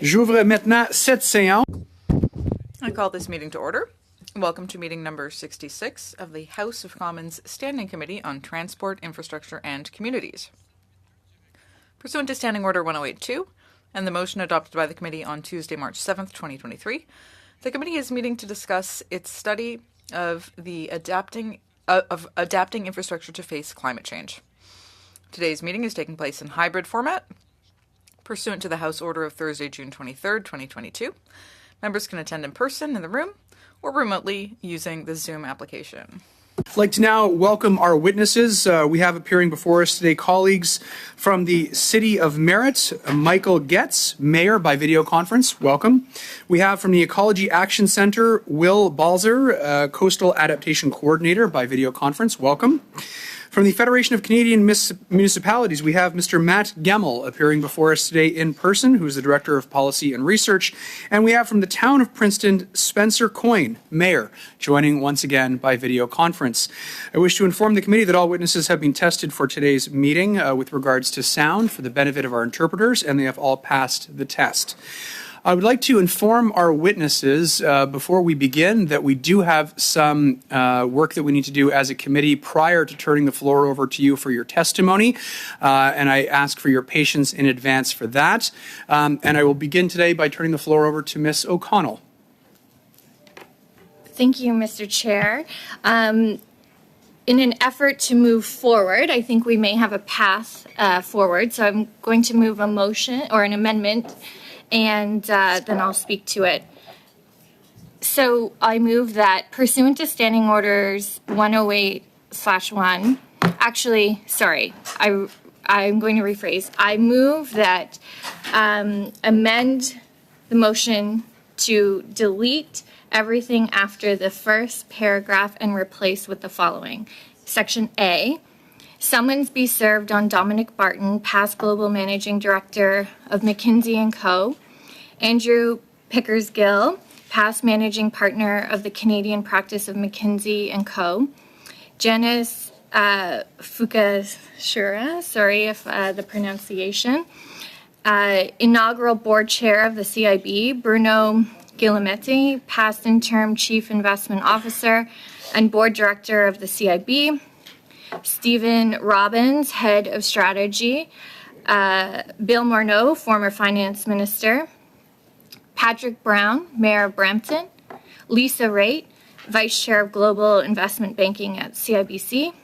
J'ouvre maintenant cette séance. I call this meeting to order. Welcome to meeting number 66 of the House of Commons Standing Committee on Transport, Infrastructure and Communities. Pursuant to Standing Order 1082 and the motion adopted by the committee on Tuesday, March 7th, 2023, the committee is meeting to discuss its study of the adapting infrastructure to face climate change. Today's meeting is taking place in hybrid format, pursuant to the House Order of Thursday, June 23rd, 2022. Members can attend in person in the room or remotely using the Zoom application. I'd like to now welcome our witnesses. We have appearing before us today colleagues from the City of Merritt, Michael Getz, Mayor by video conference. Welcome. We have from the Ecology Action Centre, Will Balzer, Coastal Adaptation Coordinator by video conference. Welcome. From the Federation of Canadian Municipalities, we have Mr. Matt Gemmell appearing before us today in person, who is the Director of Policy and Research. And we have from the Town of Princeton, Spencer Coyne, Mayor, joining once again by video conference. I wish to inform the committee that all witnesses have been tested for today's meeting with regards to sound for the benefit of our interpreters, and they have all passed the test. I would like to inform our witnesses before we begin that we do have some work that we need to do as a committee prior to turning the floor over to you for your testimony, and I ask for your patience in advance for that. And I will begin today by turning the floor over to Ms. O'Connell. Thank you, Mr. Chair. In an effort to move forward, I think we may have a path forward, so I'm going to move a motion or an amendment, and then I'll speak to it. So I move that pursuant to Standing Orders 108/1, actually, sorry, I'm going to rephrase. I move that amend the motion to delete everything after the first paragraph and replace with the following. Section A, summons be served on Dominic Barton, past Global Managing Director of McKinsey & Co., Andrew Pickersgill, past Managing Partner of the Canadian Practice of McKinsey & Co., Janice Fukashira, sorry if the pronunciation, inaugural Board Chair of the CIB, Bruno Guillemetti, past Interim Chief Investment Officer and Board Director of the CIB, Stephen Robbins, Head of Strategy, Bill Morneau, former Finance Minister, Patrick Brown, Mayor of Brampton, Lisa Raitt, Vice Chair of Global Investment Banking at CIBC,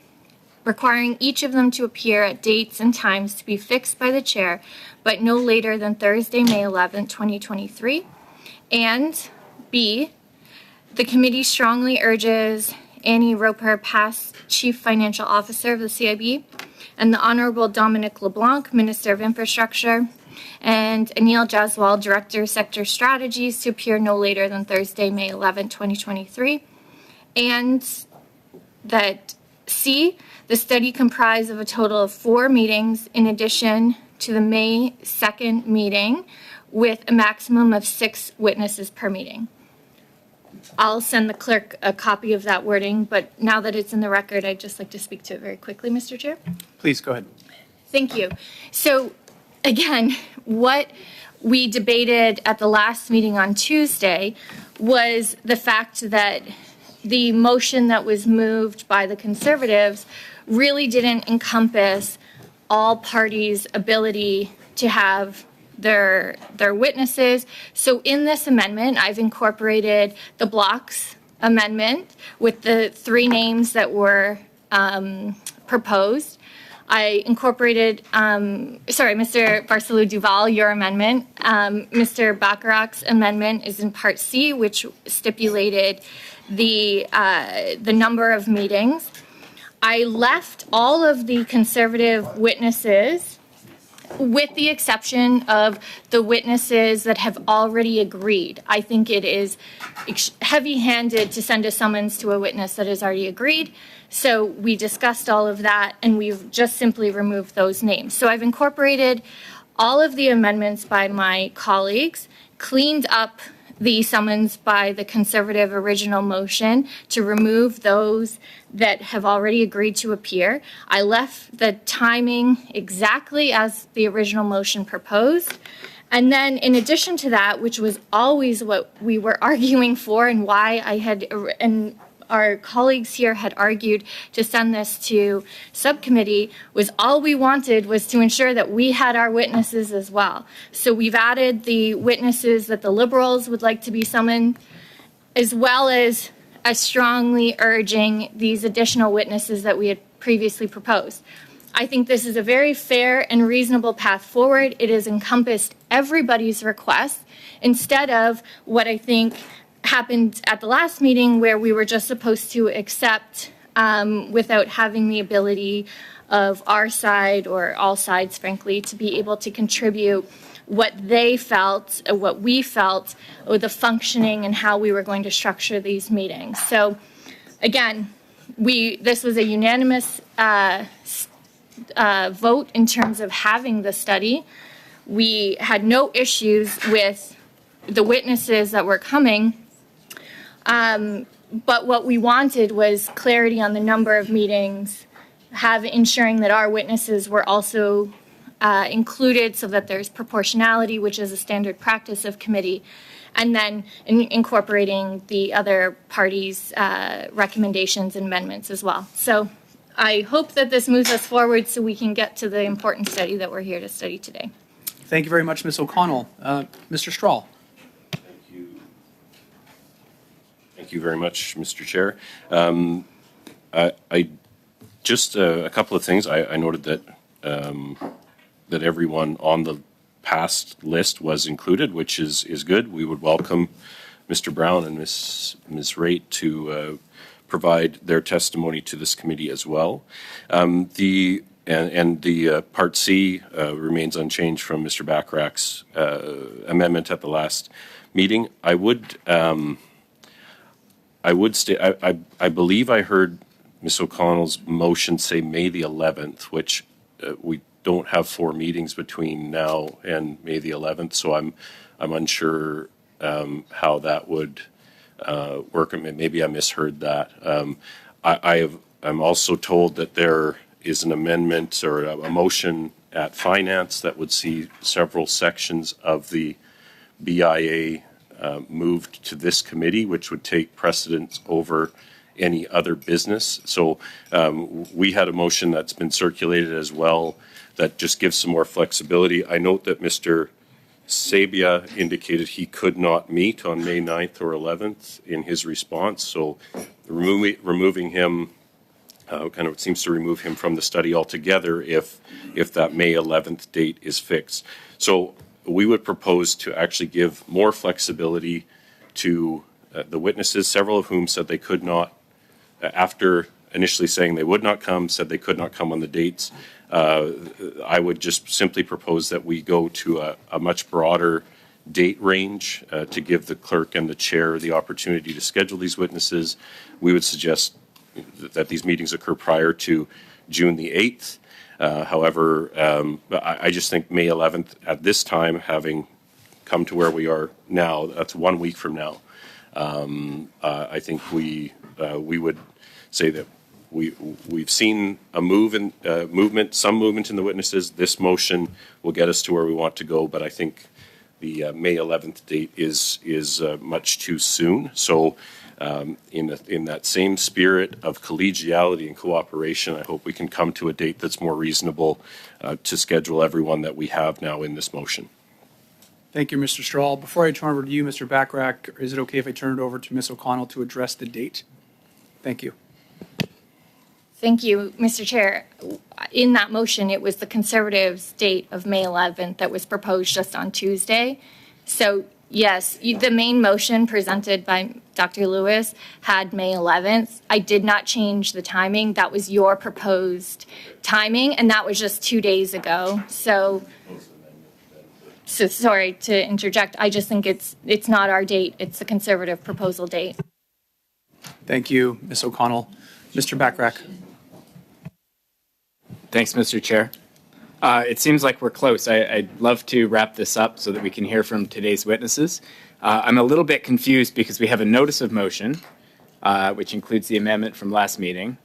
requiring each of them to appear at dates and times to be fixed by the Chair, but no later than Thursday, May 11, 2023. And B, the committee strongly urges Annie Roper, past Chief Financial Officer of the CIB, and the Honorable Dominic LeBlanc, Minister of Infrastructure, and Anil Jaswal, Director, Sector Strategies, to appear no later than Thursday, May 11, 2023. And that C, the study comprised of a total of 4 meetings in addition to the May 2nd meeting, with a maximum of 6 witnesses per meeting. I'll send the clerk a copy of that wording, but now that it's in the record, I'd just like to speak to it very quickly, Mr. Chair. Please, go ahead. Thank you. So, again, what we debated at the last meeting on Tuesday was the fact that the motion that was moved by the Conservatives really didn't encompass all parties' ability to have their witnesses. So in this amendment, I've incorporated the blocks amendment with the 3 names that were proposed. I incorporated, Mr. Barcelou Duval, your amendment. Mr. Bacharach's amendment is in Part C, which stipulated the number of meetings. I left all of the Conservative witnesses, with the exception of the witnesses that have already agreed. I think it is heavy-handed to send a summons to a witness that has already agreed. So we discussed all of that, and we've just simply removed those names. So I've incorporated all of the amendments by my colleagues, cleaned up the summons by the Conservative original motion to remove those that have already agreed to appear. I left the timing exactly as the original motion proposed, And then in addition to that, which was always what we were arguing for and why and our colleagues here had argued to send this to subcommittee, was all we wanted was to ensure that we had our witnesses as well. So we've added the witnesses that the Liberals would like to be summoned, as well as strongly urging these additional witnesses that we had previously proposed. I think this is a very fair and reasonable path forward. It has encompassed everybody's requests instead of what I think happened at the last meeting, where we were just supposed to accept without having the ability of our side, or all sides, frankly, to be able to contribute what they felt, what we felt, or the functioning and how we were going to structure these meetings. So again, this was a unanimous vote in terms of having the study. We had no issues with the witnesses that were coming, but what we wanted was clarity on the number of meetings, ensuring that our witnesses were also included so that there's proportionality, which is a standard practice of committee, and then incorporating the other parties' recommendations and amendments as well. So I hope that this moves us forward so we can get to the important study that we're here to study today. Thank you very much, Ms. O'Connell. Mr. Strahl. Thank you. Thank you very much, Mr. Chair. I just a couple of things. I noted that that everyone on the past list was included, which is good. We would welcome Mr. Brown and Ms. Raitt to provide their testimony to this committee as well. The Part C remains unchanged from Mr. Bachrach's amendment at the last meeting. I believe I heard Ms. O'Connell's motion say May the 11th, which we don't have 4 meetings between now and May the 11th, so I'm unsure how that would work. Maybe I misheard that. I'm also told that there is an amendment or a motion at Finance that would see several sections of the BIA moved to this committee, which would take precedence over any other business. So we had a motion that's been circulated as well that just gives some more flexibility. I note that Mr. Sabia indicated he could not meet on May 9th or 11th in his response, so removing him kind of seems to remove him from the study altogether if that May 11th date is fixed. So we would propose to actually give more flexibility to the witnesses, several of whom said they could not, after initially saying they would not come, said they could not come on the dates. I would just simply propose that we go to a much broader date range to give the clerk and the chair the opportunity to schedule these witnesses. We would suggest that these meetings occur prior to June the 8th. However, I just think May 11th at this time, having come to where we are now, that's 1 week from now. I think we would say that we've seen a some movement in the witnesses. This motion will get us to where we want to go, but I think the May 11th date is much too soon. So in that same spirit of collegiality and cooperation, I hope we can come to a date that's more reasonable to schedule everyone that we have now in this motion. Thank you, Mr. Strahl. Before I turn over to you, Mr. Bachrach, is it okay if I turn it over to Ms. O'Connell to address the date? Thank you. Thank you, Mr. Chair. In that motion, it was the Conservatives' date of May 11th that was proposed just on Tuesday. So, yes, the main motion presented by Dr. Lewis had May 11th. I did not change the timing. That was your proposed timing, and that was just 2 days ago. So sorry to interject. I just think it's not our date. It's the Conservative proposal date. Thank you, Ms. O'Connell. Mr. Bachrach. Thanks, Mr. Chair. It seems like we're close. I'd love to wrap this up so that we can hear from today's witnesses. I'm a little bit confused because we have a notice of motion, which includes the amendment from last meeting.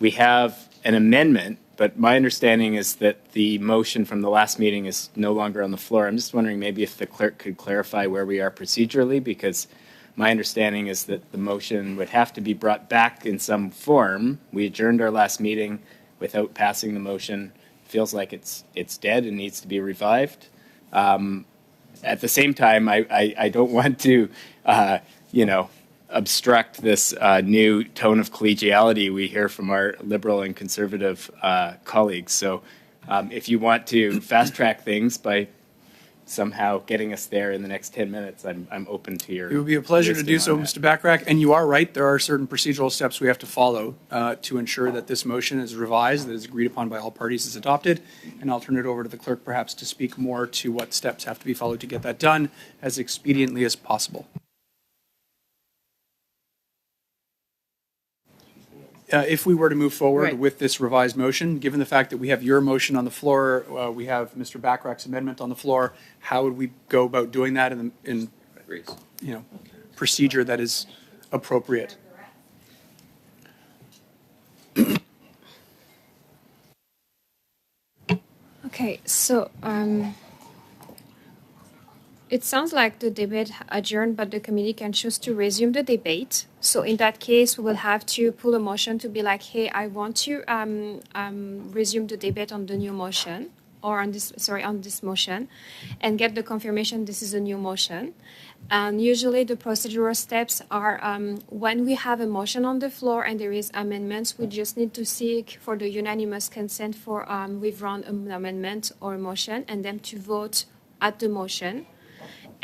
We have an amendment, but my understanding is that the motion from the last meeting is no longer on the floor. I'm just wondering maybe if the clerk could clarify where we are procedurally, because my understanding is that the motion would have to be brought back in some form. We adjourned our last meeting without passing the motion. Feels like it's dead and needs to be revived. At the same time, I don't want to, obstruct this new tone of collegiality we hear from our Liberal and Conservative colleagues. So if you want to fast track things by somehow getting us there in the next 10 minutes, I'm open to your... It would be a pleasure to do so, Mr. Bachrach. And you are right, there are certain procedural steps we have to follow to ensure that this motion is revised, that is agreed upon by all parties, is adopted. And I'll turn it over to the clerk perhaps to speak more to what steps have to be followed to get that done as expediently as possible. If we were to move forward with this revised motion, given the fact that we have your motion on the floor, we have Mr. Bachrach's amendment on the floor, how would we go about doing that in procedure that is appropriate? Okay, so it sounds like the debate adjourned, but the committee can choose to resume the debate. So in that case, we will have to pull a motion to be like, hey, I want to resume the debate on the new motion, or on this motion, and get the confirmation this is a new motion. And usually the procedural steps are when we have a motion on the floor and there is amendments, we just need to seek for the unanimous consent for withdrawn an amendment or a motion, and then to vote at the motion.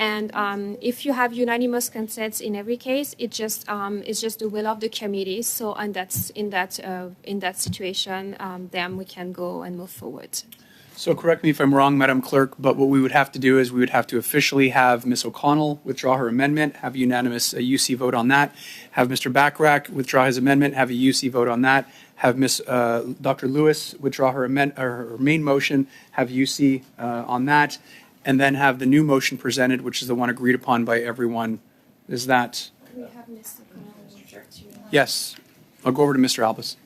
And if you have unanimous consents in every case, it's just the will of the committee. So, and that's in that situation, then we can go and move forward. So correct me if I'm wrong, Madam Clerk, but what we would have to do is we would have to officially have Ms. O'Connell withdraw her amendment, have a unanimous UC vote on that, have Mr. Bachrach withdraw his amendment, have a UC vote on that, have Dr. Lewis withdraw her main motion, have UC on that, and then have the new motion presented, which is the one agreed upon by everyone. Is that? We have Mr. Yes. I'll go over to Mr. Albus.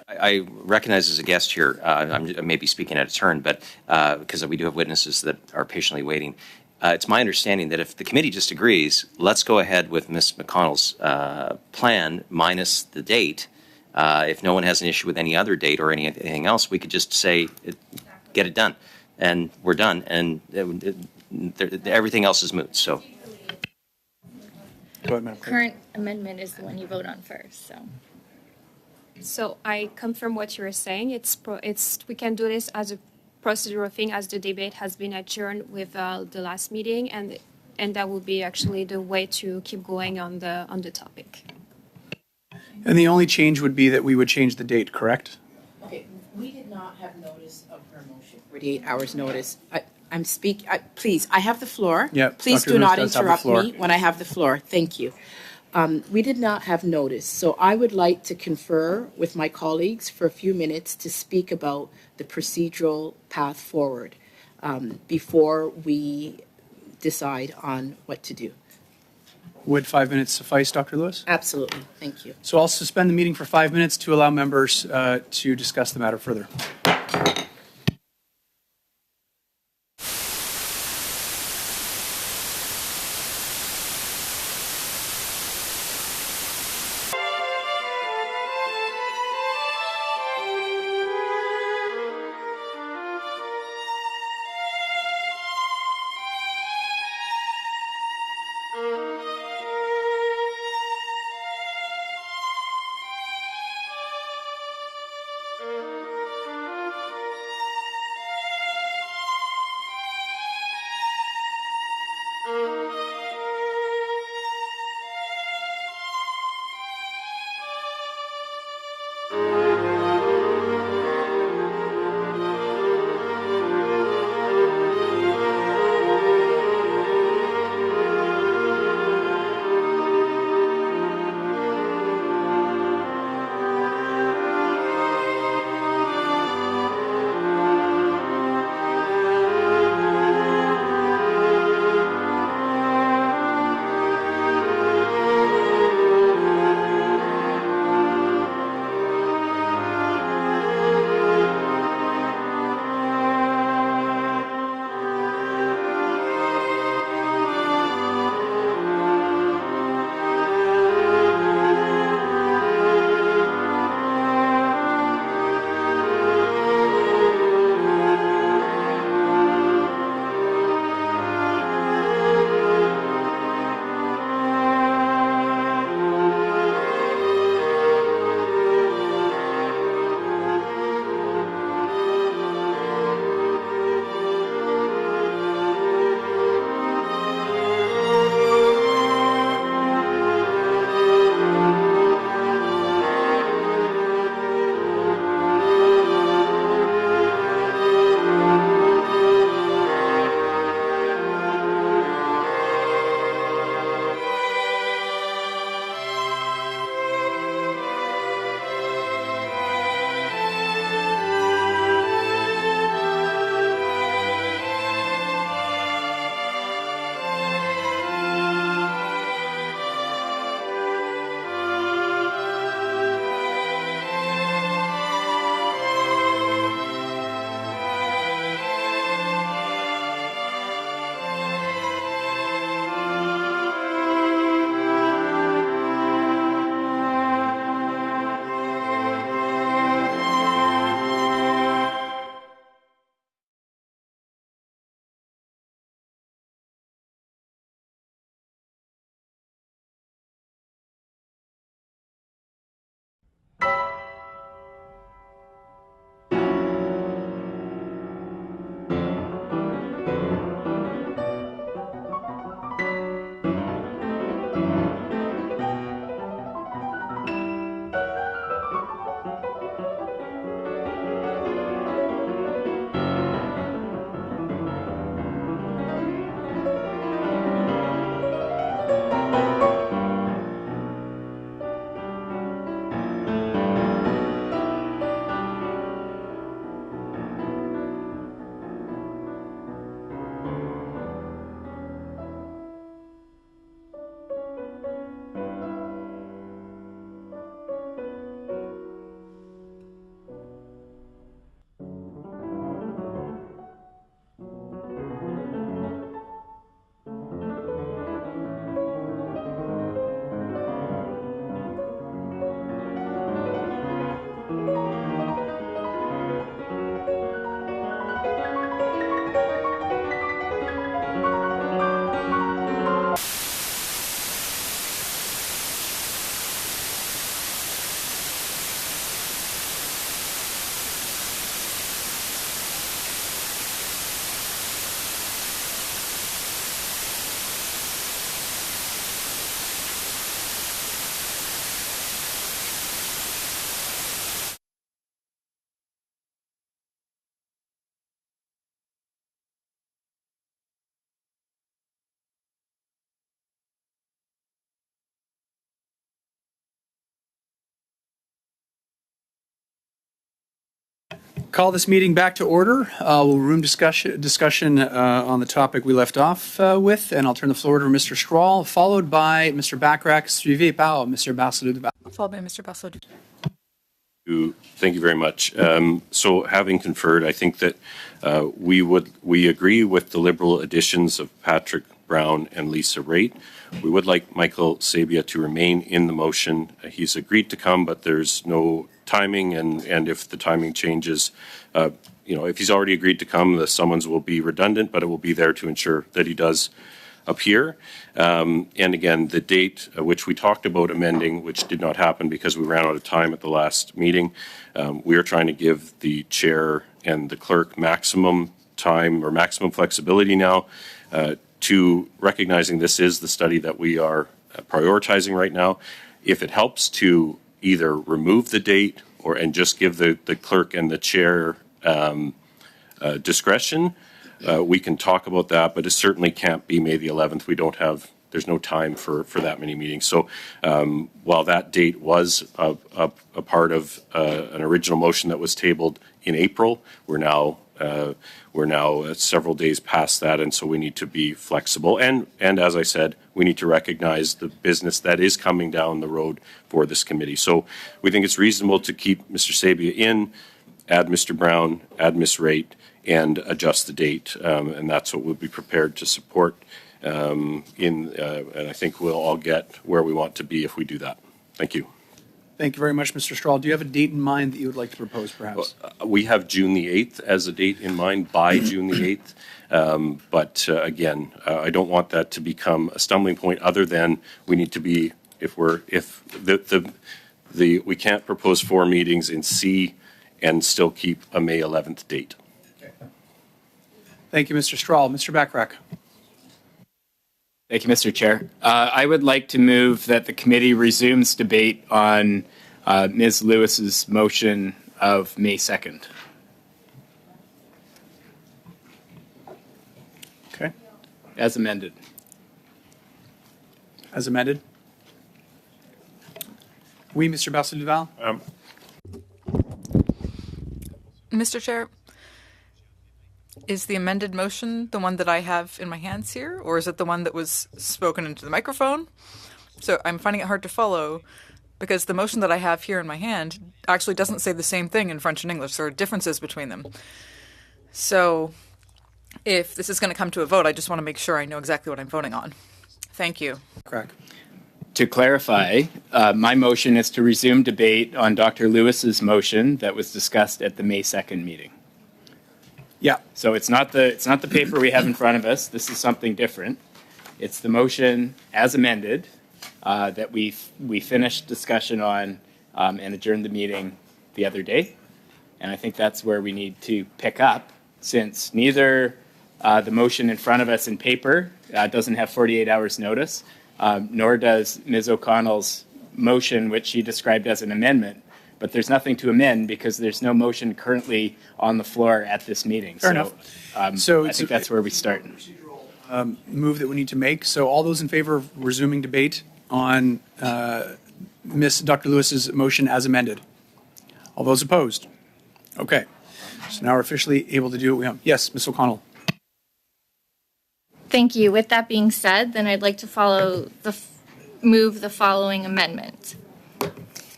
I recognize as a guest here, I may be speaking out of turn, but because we do have witnesses that are patiently waiting. It's my understanding that if the committee just agrees, let's go ahead with Ms. McConnell's plan minus the date. If no one has an issue with any other date or anything else, we could just say, get it done. And we're done, and everything else is moot. So, go ahead, Madam Clerk. Current amendment is the one you vote on first, so. So I confirm what you're saying. We can do this as a procedural thing, as the debate has been adjourned with the last meeting, and that will be actually the way to keep going on the topic. And the only change would be that we would change the date, correct? Okay, we did not have notice of her motion. 48 hours notice. Please, I have the floor. Yeah, Please Dr. do Lewis not does have the interrupt floor. me when I have the floor. Thank you. We did not have notice, so I would like to confer with my colleagues for a few minutes to speak about the procedural path forward before we decide on what to do. Would 5 minutes suffice, Dr. Lewis? Absolutely. Thank you. So I'll suspend the meeting for 5 minutes to allow members to discuss the matter further. Call this meeting back to order. We'll room discussion on the topic we left off with, and I'll turn the floor to Mr. Strahl, followed by Mr. Bachrach, suivi par Mr. Barcelou. Followed by Mr. Barcelou. Thank you very much. So having conferred, I think that we agree with the Liberal additions of Patrick Brown and Lisa Raitt. We would like Michael Sabia to remain in the motion. He's agreed to come, but there's no timing, and if the timing changes, if he's already agreed to come, the summons will be redundant, but it will be there to ensure that he does appear. And again, the date which we talked about amending, which did not happen because we ran out of time at the last meeting, we are trying to give the chair and the clerk maximum time or maximum flexibility now to recognizing this is the study that we are prioritizing right now. If it helps to either remove the date and just give the clerk and the chair discretion, we can talk about that, but it certainly can't be May the 11th. There's no time for that many meetings. So while that date was a part of an original motion that was tabled in April, we're now several days past that, and so we need to be flexible. And as I said, we need to recognize the business that is coming down the road for this committee. So we think it's reasonable to keep Mr. Sabia in, add Mr. Brown, add Ms. Raitt, and adjust the date. And that's what we'll be prepared to support. And I think we'll all get where we want to be if we do that. Thank you. Thank you very much, Mr. Strahl. Do you have a date in mind that you would like to propose, perhaps? We have June the 8th as a date in mind, by June the 8th. But again, I don't want that to become a stumbling point other than we need to be, we can't propose 4 meetings in C and still keep a May 11th date. Thank you, Mr. Strahl. Mr. Bachrach. Thank you, Mr. Chair. I would like to move that the committee resumes debate on Ms. Lewis's motion of May 2nd. Okay. As amended. As amended. Oui, Mr. Barcelou. Mr. Chair, is the amended motion the one that I have in my hands here, or is it the one that was spoken into the microphone? So I'm finding it hard to follow because the motion that I have here in my hand actually doesn't say the same thing in French and English. There are differences between them. So if this is going to come to a vote, I just want to make sure I know exactly what I'm voting on. Thank you. Correct. To clarify, my motion is to resume debate on Dr. Lewis's motion that was discussed at the May 2nd meeting. Yeah. So it's not the paper we have in front of us. This is something different. It's the motion as amended that we finished discussion on and adjourned the meeting the other day. And I think that's where we need to pick up, since neither the motion in front of us in paper doesn't have 48 hours notice, nor does Ms. O'Connell's motion, which she described as an amendment. But there's nothing to amend because there's no motion currently on the floor at this meeting. Fair enough. So I think that's where we start. Move that we need to make. So all those in favor of resuming debate on Dr. Lewis's motion as amended? All those opposed? Okay. So now we're officially able to do what we want. Yes, Ms. O'Connell. Thank you. With that being said, then I'd like to move the following amendment,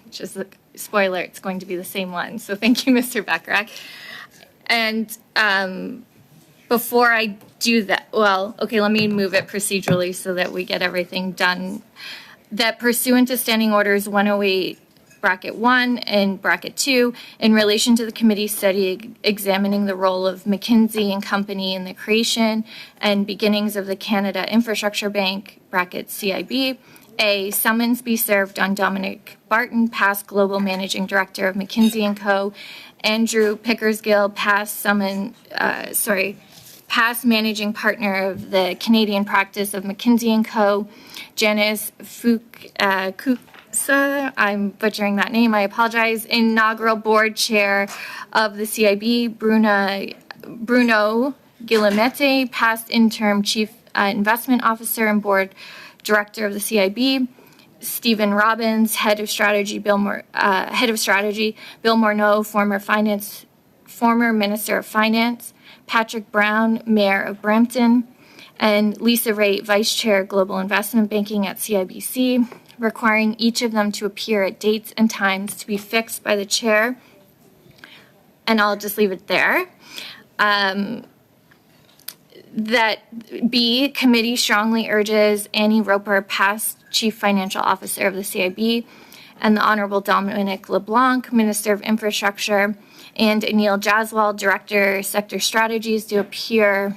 which is the spoiler, it's going to be the same one. So thank you, Mr. Bachrach. And before I do that, let me move it procedurally so that we get everything done. That pursuant to Standing Orders 108, bracket 1 and bracket 2, in relation to the committee study examining the role of McKinsey and Company in the creation and beginnings of the Canada Infrastructure Bank, bracket CIB, A, summons be served on Dominic Barton, past Global Managing Director of McKinsey & Co., Andrew Pickersgill, past Managing Partner of the Canadian Practice of McKinsey & Co., Janice Kuksa, I'm butchering that name, I apologize, inaugural board chair of the CIB, Bruno Guillemette, past interim chief investment officer and board director of the CIB, Stephen Robbins, head of strategy, Bill Morneau, former finance former Minister of Finance, Patrick Brown, Mayor of Brampton, and Lisa Raitt, Vice Chair, Global Investment Banking at CIBC, requiring each of them to appear at dates and times to be fixed by the chair. And I'll just leave it there. That B, committee strongly urges Annie Roper, past Chief Financial Officer of the CIB, and the Honorable Dominic LeBlanc, Minister of Infrastructure, and Anil Jaswal, Director, Sector Strategies, to appear.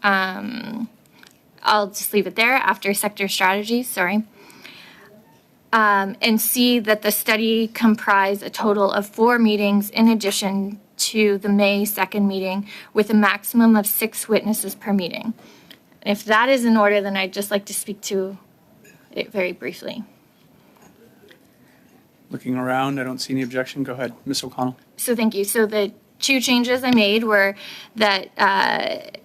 I'll just leave it there after Sector Strategies, sorry. And C, that the study comprise a total of 4 meetings in addition to the May 2nd meeting, with a maximum of 6 witnesses per meeting. And if that is in order, then I'd just like to speak to it very briefly. Looking around, I don't see any objection. Go ahead, Ms. O'Connell. So thank you. So the 2 changes I made were that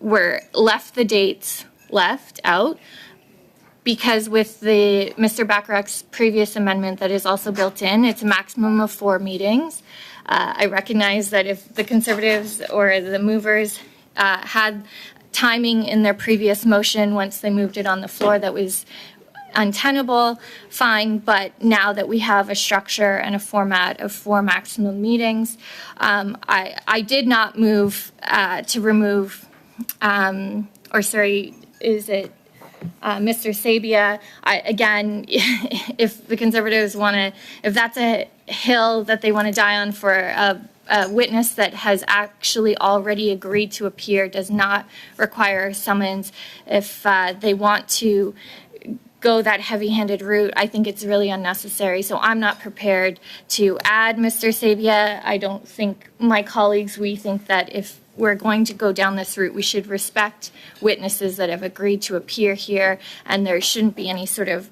were left the dates left out, because with the Mr. Bacharach's previous amendment that is also built in, it's a maximum of 4 meetings. I recognize that if the Conservatives or the movers had timing in their previous motion once they moved it on the floor that was untenable, fine, but now that we have a structure and a format of 4 maximum meetings, I did not move to remove, is it Mr. Sabia? Again, if the Conservatives want to, if that's a hill that they want to die on for a witness that has actually already agreed to appear, does not require summons. If they want to go that heavy-handed route, I think it's really unnecessary. So I'm not prepared to add Mr. Sabia. I don't think my colleagues, we think that if we're going to go down this route, we should respect witnesses that have agreed to appear here, and there shouldn't be any sort of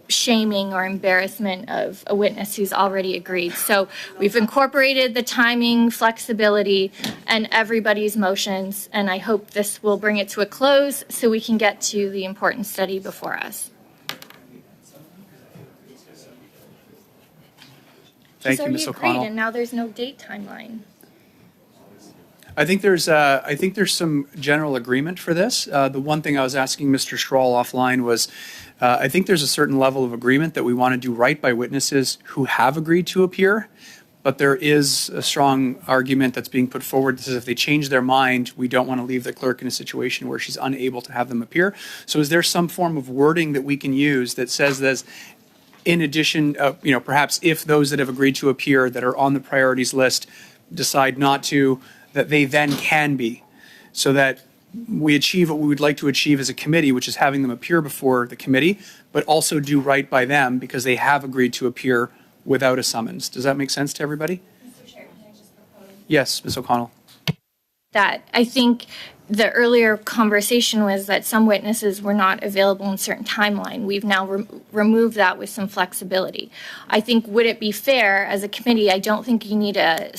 shaming or embarrassment of a witness who's already agreed. So we've incorporated the timing, flexibility, and everybody's motions, and I hope this will bring it to a close so we can get to the important study before us. Thank you, Ms. O'Connell. And now there's no date timeline. I think there's some general agreement for this. The one thing I was asking Mr. Strahl offline was, I think there's a certain level of agreement that we want to do right by witnesses who have agreed to appear, but there is a strong argument that's being put forward that says if they change their mind, we don't want to leave the clerk in a situation where she's unable to have them appear. So is there some form of wording that we can use that says that, in addition, perhaps if those that have agreed to appear that are on the priorities list decide not to, that they then can be, so that we achieve what we would like to achieve as a committee, which is having them appear before the committee, but also do right by them because they have agreed to appear without a summons. Does that make sense to everybody? Mr. Chair, can I just propose? Yes, Ms. O'Connell. That I think the earlier conversation was that some witnesses were not available in a certain timeline. We've now removed that with some flexibility. I think, would it be fair as a committee, I don't think you need a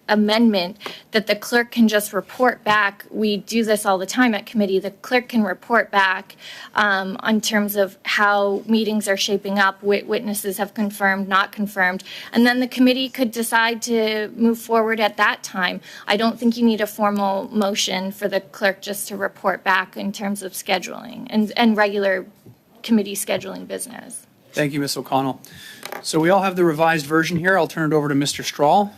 amendment that the clerk can just report back. We do this all the time at committee. The clerk can report back on terms of how meetings are shaping up, witnesses have confirmed, not confirmed, and then the committee could decide to move forward at that time. I don't think you need a formal motion for the clerk just to report back in terms of scheduling and regular committee scheduling business. Thank you, Ms. O'Connell. So we all have the revised version here. I'll turn it over to Mr. Strahl.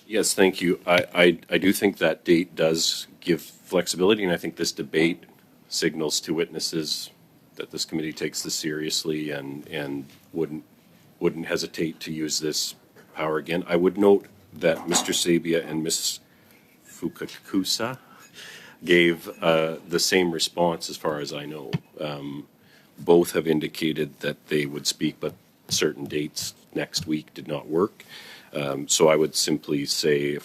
Yes, thank you. I do think that date does give flexibility, and I think this debate signals to witnesses that this committee takes this seriously and wouldn't hesitate to use this power again. I would note that Mr. Sabia and Ms. Fukakusa gave the same response as far as I know. Both have indicated that they would speak, but certain dates next week did not work. So I would simply say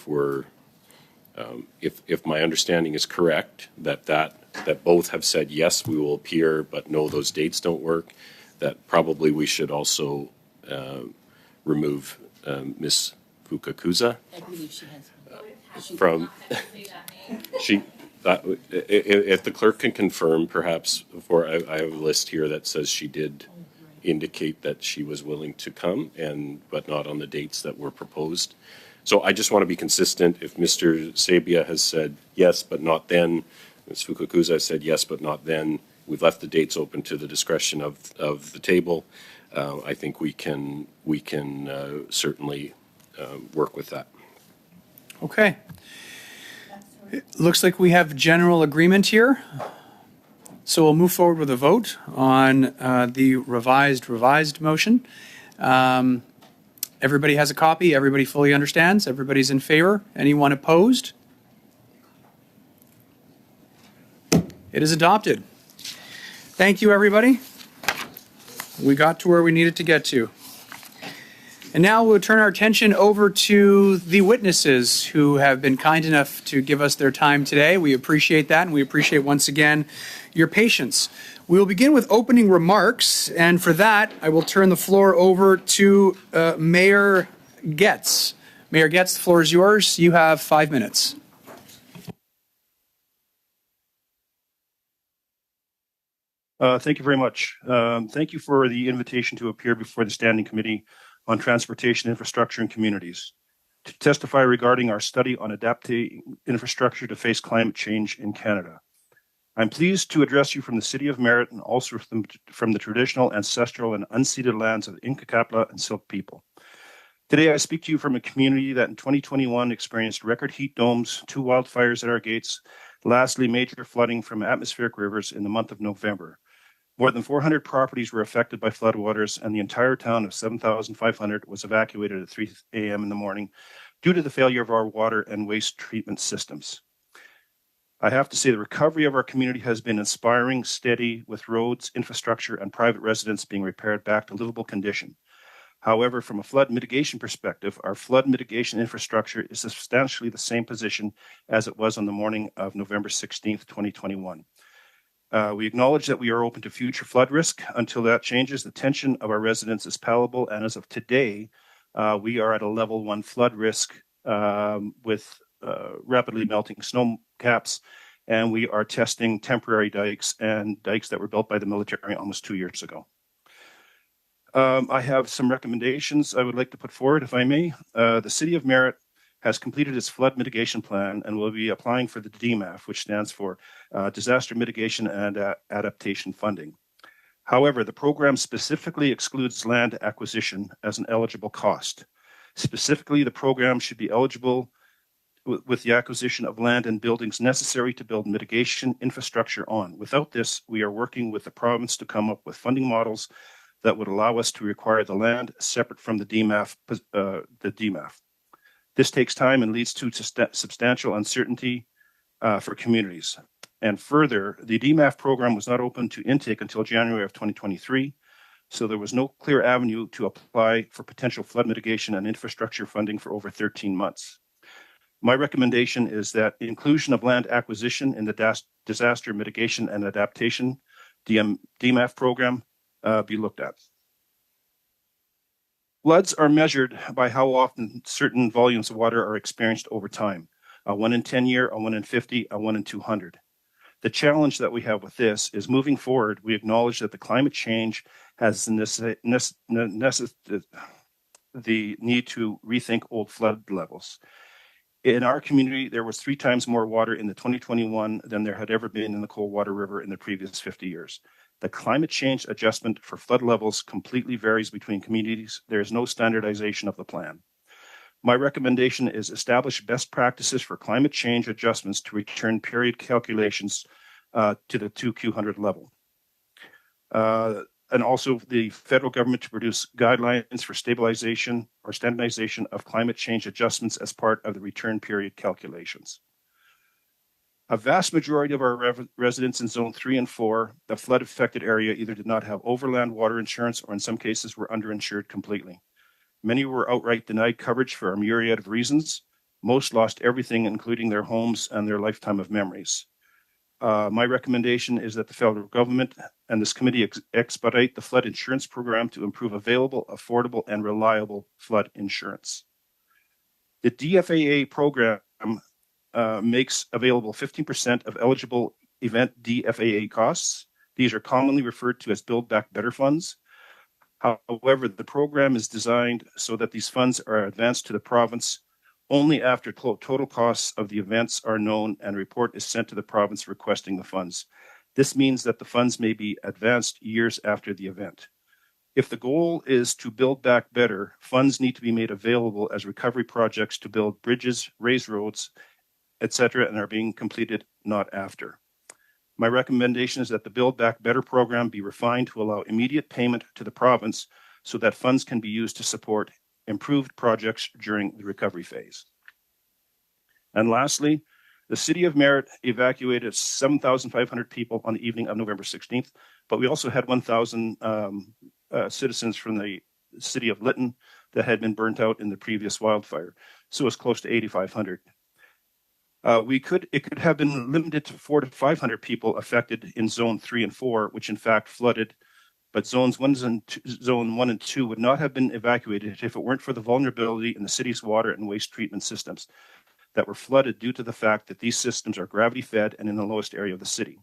if my understanding is correct, that both have said, yes, we will appear, but no, those dates don't work, that probably we should also remove Ms. Fukakusa I believe she has. from, if the clerk can confirm, perhaps, I have a list here that says she did indicate that she was willing to come, but not on the dates that were proposed. So I just want to be consistent. If Mr. Sabia has said yes, but not then, Ms. Fukakusa has said yes, but not then, we've left the dates open to the discretion of the table. I think we can certainly work with that. Okay. It looks like we have general agreement here. So we'll move forward with a vote on the revised motion. Everybody has a copy. Everybody fully understands. Everybody's in favor. Anyone opposed? It is adopted. Thank you, everybody. We got to where we needed to get to. And now we'll turn our attention over to the witnesses who have been kind enough to give us their time today. We appreciate that, and we appreciate once again your patience. We will begin with opening remarks, and for that, I will turn the floor over to Mayor Getz. Mayor Getz, the floor is yours. You have 5 minutes. Thank you very much. Thank you for the invitation to appear before the Standing Committee on Transportation, Infrastructure, and Communities to testify regarding our study on adapting infrastructure to face climate change in Canada. I'm pleased to address you from the City of Merritt and also from the traditional, ancestral, and unceded lands of the Nkakapla and Silk people. Today, I speak to you from a community that in 2021 experienced record heat domes, 2 wildfires at our gates, lastly, major flooding from atmospheric rivers in the month of November. More than 400 properties were affected by floodwaters, and the entire town of 7,500 was evacuated at 3 a.m. in the morning due to the failure of our water and waste treatment systems. I have to say the recovery of our community has been inspiring, steady, with roads, infrastructure, and private residents being repaired back to livable condition. However, from a flood mitigation perspective, our flood mitigation infrastructure is substantially the same position as it was on the morning of November 16th, 2021. We acknowledge that we are open to future flood risk. Until that changes, the tension of our residents is palatable, and as of today, we are at a level 1 flood risk with rapidly melting snow caps, and we are testing temporary dikes and dikes that were built by the military almost 2 years ago. I have some recommendations I would like to put forward, if I may. The City of Merritt has completed its flood mitigation plan and will be applying for the DMAF, which stands for Disaster Mitigation and Adaptation Funding. However, the program specifically excludes land acquisition as an eligible cost. Specifically, the program should be eligible with the acquisition of land and buildings necessary to build mitigation infrastructure on. Without this, we are working with the province to come up with funding models that would allow us to require the land separate from the DMAF. This takes time and leads to substantial uncertainty for communities. And further, the DMAF program was not open to intake until January of 2023, so there was no clear avenue to apply for potential flood mitigation and infrastructure funding for over 13 months. My recommendation is that inclusion of land acquisition in the Disaster Mitigation and Adaptation DMAF program be looked at. Floods are measured by how often certain volumes of water are experienced over time. A 1 in 10 year, a 1 in 50, a 1 in 200. The challenge that we have with this is moving forward, we acknowledge that the climate change has the need to rethink old flood levels. In our community, there was 3 times more water in the 2021 than there had ever been in the Coldwater River in the previous 50 years. The climate change adjustment for flood levels completely varies between communities. There is no standardization of the plan. My recommendation is establish best practices for climate change adjustments to return period calculations to the 2Q100 level. And also the federal government to produce guidelines for stabilization or standardization of climate change adjustments as part of the return period calculations. A vast majority of our residents in Zone 3 and 4, the flood-affected area, either did not have overland water insurance or in some cases were underinsured completely. Many were outright denied coverage for a myriad of reasons. Most lost everything, including their homes and their lifetime of memories. My recommendation is that the federal government and this committee expedite the flood insurance program to improve available, affordable, and reliable flood insurance. The DFAA program makes available 15% of eligible event DFAA costs. These are commonly referred to as Build Back Better funds. However, the program is designed so that these funds are advanced to the province only after total costs of the events are known and a report is sent to the province requesting the funds. This means that the funds may be advanced years after the event. If the goal is to build back better, funds need to be made available as recovery projects to build bridges, raise roads, etc., and are being completed, not after. My recommendation is that the Build Back Better program be refined to allow immediate payment to the province so that funds can be used to support improved projects during the recovery phase. And lastly, the City of Merritt evacuated 7,500 people on the evening of November 16th, but we also had 1,000 citizens from the City of Lytton that had been burnt out in the previous wildfire. So it was close to 8,500. It could have been limited to 400 to 500 people affected in zone 3 and 4, which in fact flooded, but zone 1 and 2 would not have been evacuated if it weren't for the vulnerability in the city's water and waste treatment systems that were flooded due to the fact that these systems are gravity fed and in the lowest area of the city.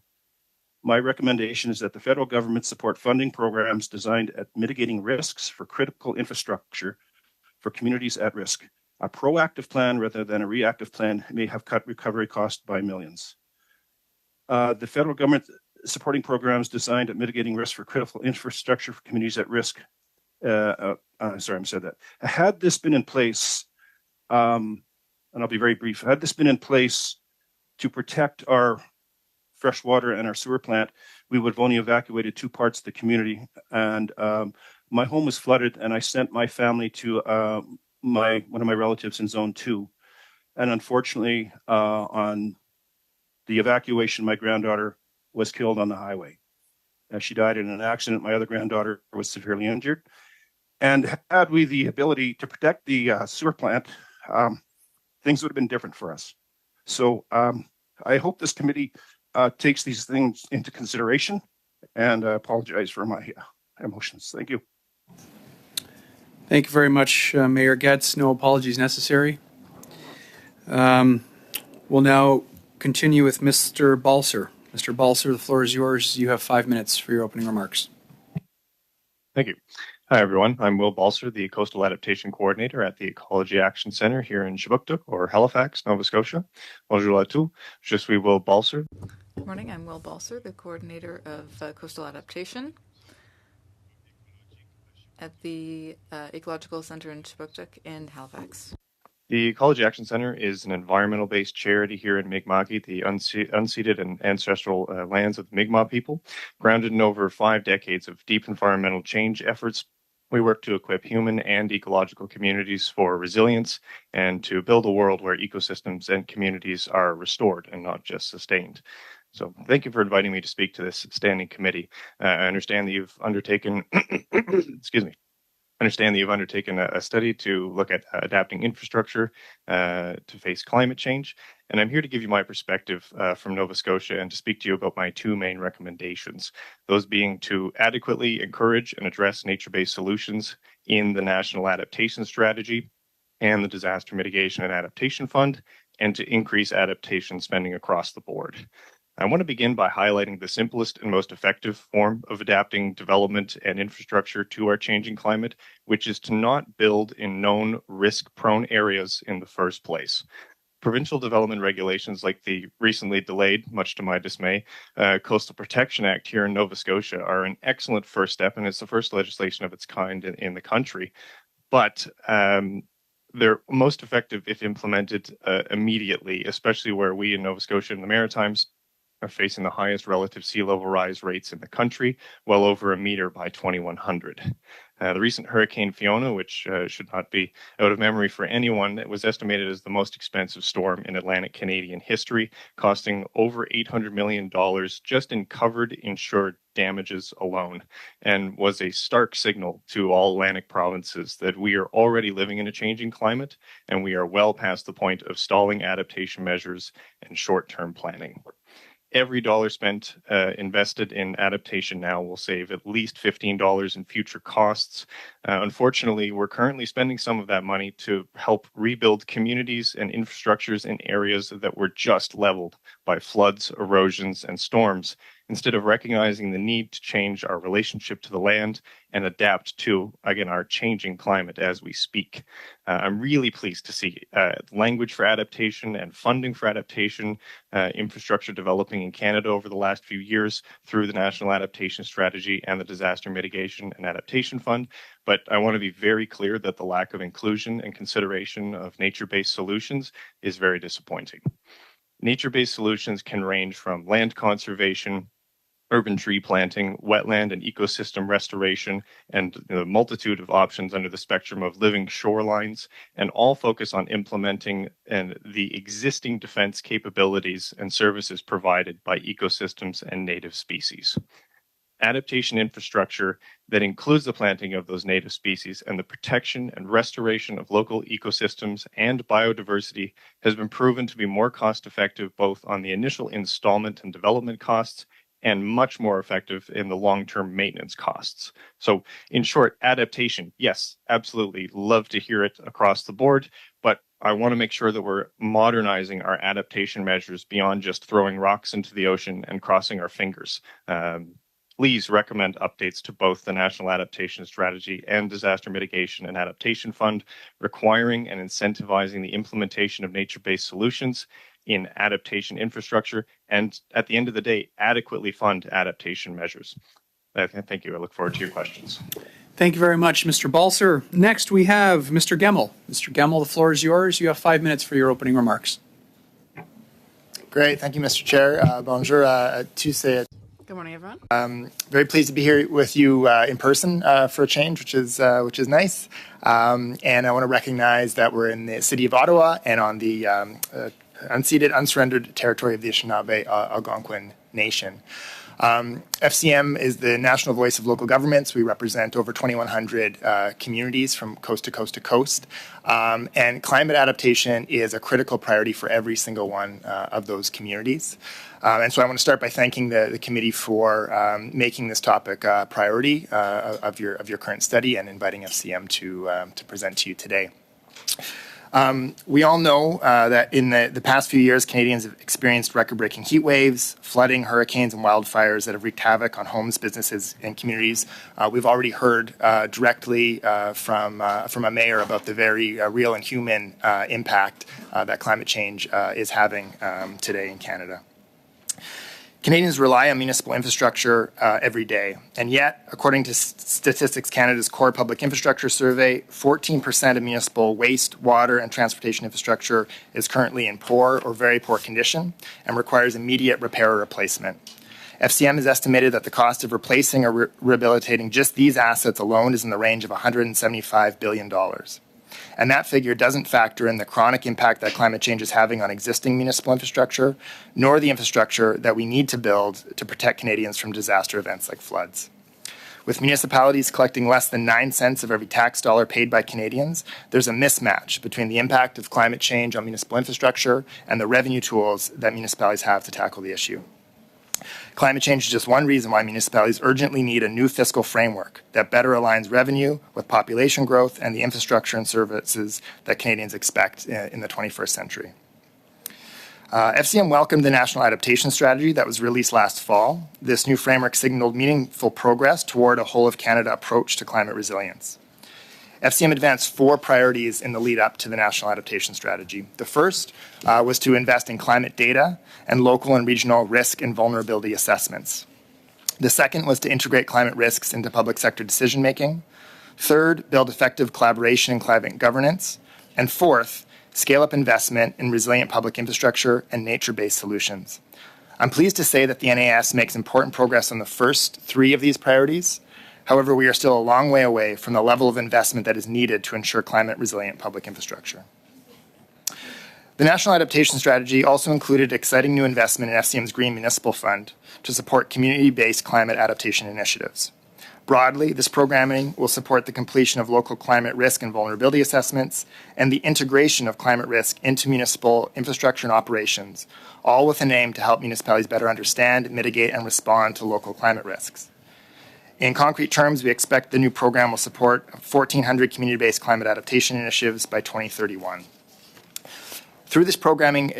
My recommendation is that the federal government support funding programs designed at mitigating risks for critical infrastructure for communities at risk. A proactive plan rather than a reactive plan may have cut recovery costs by millions. The federal government supporting programs designed at mitigating risk for critical infrastructure for communities at risk. Had this been in place, and I'll be very brief, had this been in place to protect our fresh water and our sewer plant, we would have only evacuated 2 parts of the community. And my home was flooded, and I sent my family to one of my relatives in zone 2. And unfortunately, on the evacuation, my granddaughter was killed on the highway. She died in an accident. My other granddaughter was severely injured. And had we the ability to protect the sewer plant, things would have been different for us. So I hope this committee takes these things into consideration, and I apologize for my emotions. Thank you. Thank you very much, Mayor Getz. No apologies necessary. We'll now continue with Mr. Balser. Mr. Balser, the floor is yours. You have 5 minutes for your opening remarks. Thank you. Hi, everyone. I'm Will Balser, the Coastal Adaptation Coordinator at the Ecology Action Centre here in Shubucktuk, or Halifax, Nova Scotia. Bonjour à tous. Je suis Will Balser. Good morning. I'm Will Balser, the Coordinator of Coastal Adaptation at the Ecological Centre in Shubucktuk in Halifax. The Ecology Action Centre is an environmental-based charity here in Mi'kma'ki, the unceded and ancestral lands of the Mi'kmaq people. Grounded in over 5 decades of deep environmental change efforts, we work to equip human and ecological communities for resilience and to build a world where ecosystems and communities are restored and not just sustained. So thank you for inviting me to speak to this standing committee. I understand that you've undertaken, a study to look at adapting infrastructure to face climate change. And I'm here to give you my perspective from Nova Scotia and to speak to you about my 2 main recommendations. Those being to adequately encourage and address nature-based solutions in the National Adaptation Strategy and the Disaster Mitigation and Adaptation Fund, and to increase adaptation spending across the board. I want to begin by highlighting the simplest and most effective form of adapting development and infrastructure to our changing climate, which is to not build in known risk-prone areas in the first place. Provincial development regulations like the recently delayed, much to my dismay, Coastal Protection Act here in Nova Scotia are an excellent first step, and it's the first legislation of its kind in the country. But they're most effective if implemented immediately, especially where we in Nova Scotia and the Maritimes are facing the highest relative sea level rise rates in the country, well over a meter by 2100. The recent Hurricane Fiona, which should not be out of memory for anyone, it was estimated as the most expensive storm in Atlantic Canadian history, costing over $800 million just in covered insured damages alone, and was a stark signal to all Atlantic provinces that we are already living in a changing climate, and we are well past the point of stalling adaptation measures and short-term planning. Every dollar spent invested in adaptation now will save at least $15 in future costs. Unfortunately, we're currently spending some of that money to help rebuild communities and infrastructures in areas that were just leveled by floods, erosions, and storms, instead of recognizing the need to change our relationship to the land and adapt to, again, our changing climate as we speak. I'm really pleased to see language for adaptation and funding for adaptation infrastructure developing in Canada over the last few years through the National Adaptation Strategy and the Disaster Mitigation and Adaptation Fund. But I want to be very clear that the lack of inclusion and consideration of nature-based solutions is very disappointing. Nature-based solutions can range from land conservation, urban tree planting, wetland and ecosystem restoration, and a multitude of options under the spectrum of living shorelines, and all focus on implementing the existing defense capabilities and services provided by ecosystems and native species. Adaptation infrastructure that includes the planting of those native species and the protection and restoration of local ecosystems and biodiversity has been proven to be more cost-effective both on the initial installment and development costs and much more effective in the long-term maintenance costs. So in short, adaptation, yes, absolutely, love to hear it across the board, but I want to make sure that we're modernizing our adaptation measures beyond just throwing rocks into the ocean and crossing our fingers. Please recommend updates to both the National Adaptation Strategy and Disaster Mitigation and Adaptation Fund, requiring and incentivizing the implementation of nature-based solutions in adaptation infrastructure, and at the end of the day, adequately fund adaptation measures. Thank you. I look forward to your questions. Thank you very much, Mr. Balser. Next, we have Mr. Gemmell. Mr. Gemmell, the floor is yours. You have 5 minutes for your opening remarks. Great. Thank you, Mr. Chair. Bonjour. Tuesday. Good morning, everyone. Very pleased to be here with you in person for a change, which is nice. And I want to recognize that we're in the city of Ottawa and on the unceded, unsurrendered territory of the Anishinaabe Algonquin Nation. FCM is the national voice of local governments. We represent over 2,100 communities from coast to coast to coast. And climate adaptation is a critical priority for every single one of those communities. And so I want to start by thanking the committee for making this topic a priority of your current study and inviting FCM to present to you today. We all know that in the past few years, Canadians have experienced record-breaking heat waves, flooding, hurricanes, and wildfires that have wreaked havoc on homes, businesses, and communities. We've already heard directly from a mayor about the very real and human impact that climate change is having today in Canada. Canadians rely on municipal infrastructure every day, and yet, according to Statistics Canada's Core Public Infrastructure Survey, 14% of municipal waste, water, and transportation infrastructure is currently in poor or very poor condition and requires immediate repair or replacement. FCM has estimated that the cost of replacing or rehabilitating just these assets alone is in the range of $175 billion. And that figure doesn't factor in the chronic impact that climate change is having on existing municipal infrastructure, nor the infrastructure that we need to build to protect Canadians from disaster events like floods. With municipalities collecting less than 9 cents of every tax dollar paid by Canadians, there's a mismatch between the impact of climate change on municipal infrastructure and the revenue tools that municipalities have to tackle the issue. Climate change is just one reason why municipalities urgently need a new fiscal framework that better aligns revenue with population growth and the infrastructure and services that Canadians expect in the 21st century. FCM welcomed the National Adaptation Strategy that was released last fall. This new framework signaled meaningful progress toward a whole-of-Canada approach to climate resilience. FCM advanced 4 priorities in the lead up to the National Adaptation Strategy. The first was to invest in climate data and local and regional risk and vulnerability assessments. The second was to integrate climate risks into public sector decision-making. Third, build effective collaboration and climate governance. And fourth, scale up investment in resilient public infrastructure and nature-based solutions. I'm pleased to say that the NAS makes important progress on the first 3 of these priorities. However, we are still a long way away from the level of investment that is needed to ensure climate-resilient public infrastructure. The National Adaptation Strategy also included exciting new investment in FCM's Green Municipal Fund to support community-based climate adaptation initiatives. Broadly, this programming will support the completion of local climate risk and vulnerability assessments and the integration of climate risk into municipal infrastructure and operations, all with an aim to help municipalities better understand, mitigate, and respond to local climate risks. In concrete terms, we expect the new program will support 1,400 community-based climate adaptation initiatives by 2031. Through this programming,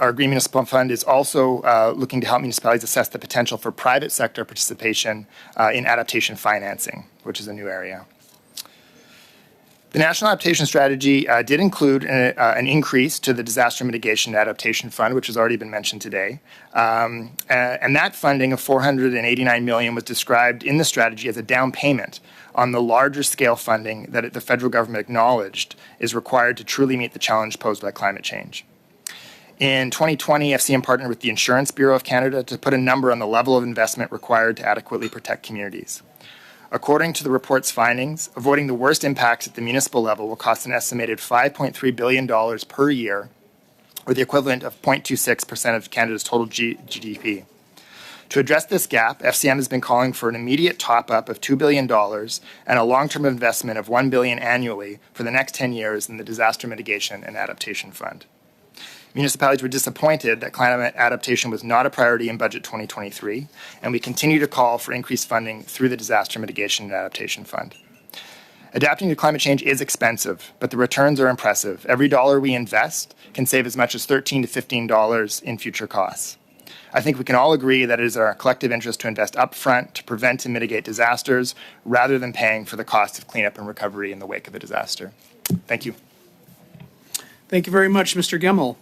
our Green Municipal Fund is also looking to help municipalities assess the potential for private sector participation in adaptation financing, which is a new area. The National Adaptation Strategy did include an increase to the Disaster Mitigation and Adaptation Fund, which has already been mentioned today. And that funding of $489 million was described in the strategy as a down payment on the larger scale funding that the federal government acknowledged is required to truly meet the challenge posed by climate change. In 2020, FCM partnered with the Insurance Bureau of Canada to put a number on the level of investment required to adequately protect communities. According to the report's findings, avoiding the worst impacts at the municipal level will cost an estimated $5.3 billion per year, or the equivalent of 0.26% of Canada's total GDP. To address this gap, FCM has been calling for an immediate top-up of $2 billion and a long-term investment of $1 billion annually for the next 10 years in the Disaster Mitigation and Adaptation Fund. Municipalities were disappointed that climate adaptation was not a priority in Budget 2023, and we continue to call for increased funding through the Disaster Mitigation and Adaptation Fund. Adapting to climate change is expensive, but the returns are impressive. Every dollar we invest can save as much as $13 to $15 in future costs. I think we can all agree that it is our collective interest to invest upfront to prevent and mitigate disasters rather than paying for the cost of cleanup and recovery in the wake of a disaster. Thank you. Thank you very much, Mr. Gemmell.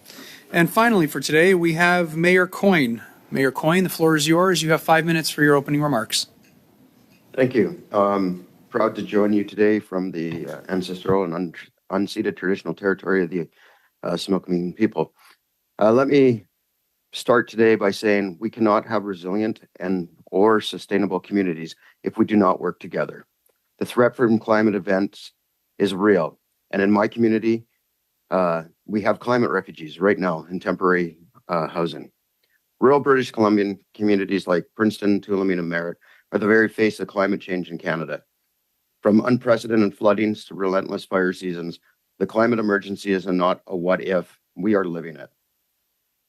And finally for today, we have Mayor Coyne. Mayor Coyne, the floor is yours. You have 5 minutes for your opening remarks. Thank you. Proud to join you today from the ancestral and unceded traditional territory of the Similkameen people. Let me start today by saying we cannot have resilient or sustainable communities if we do not work together. The threat from climate events is real, and in my community, we have climate refugees right now in temporary housing. Rural British Columbian communities like Princeton, Tulameen, and Merritt are the very face of climate change in Canada. From unprecedented floodings to relentless fire seasons, the climate emergency is not a what if, we are living it.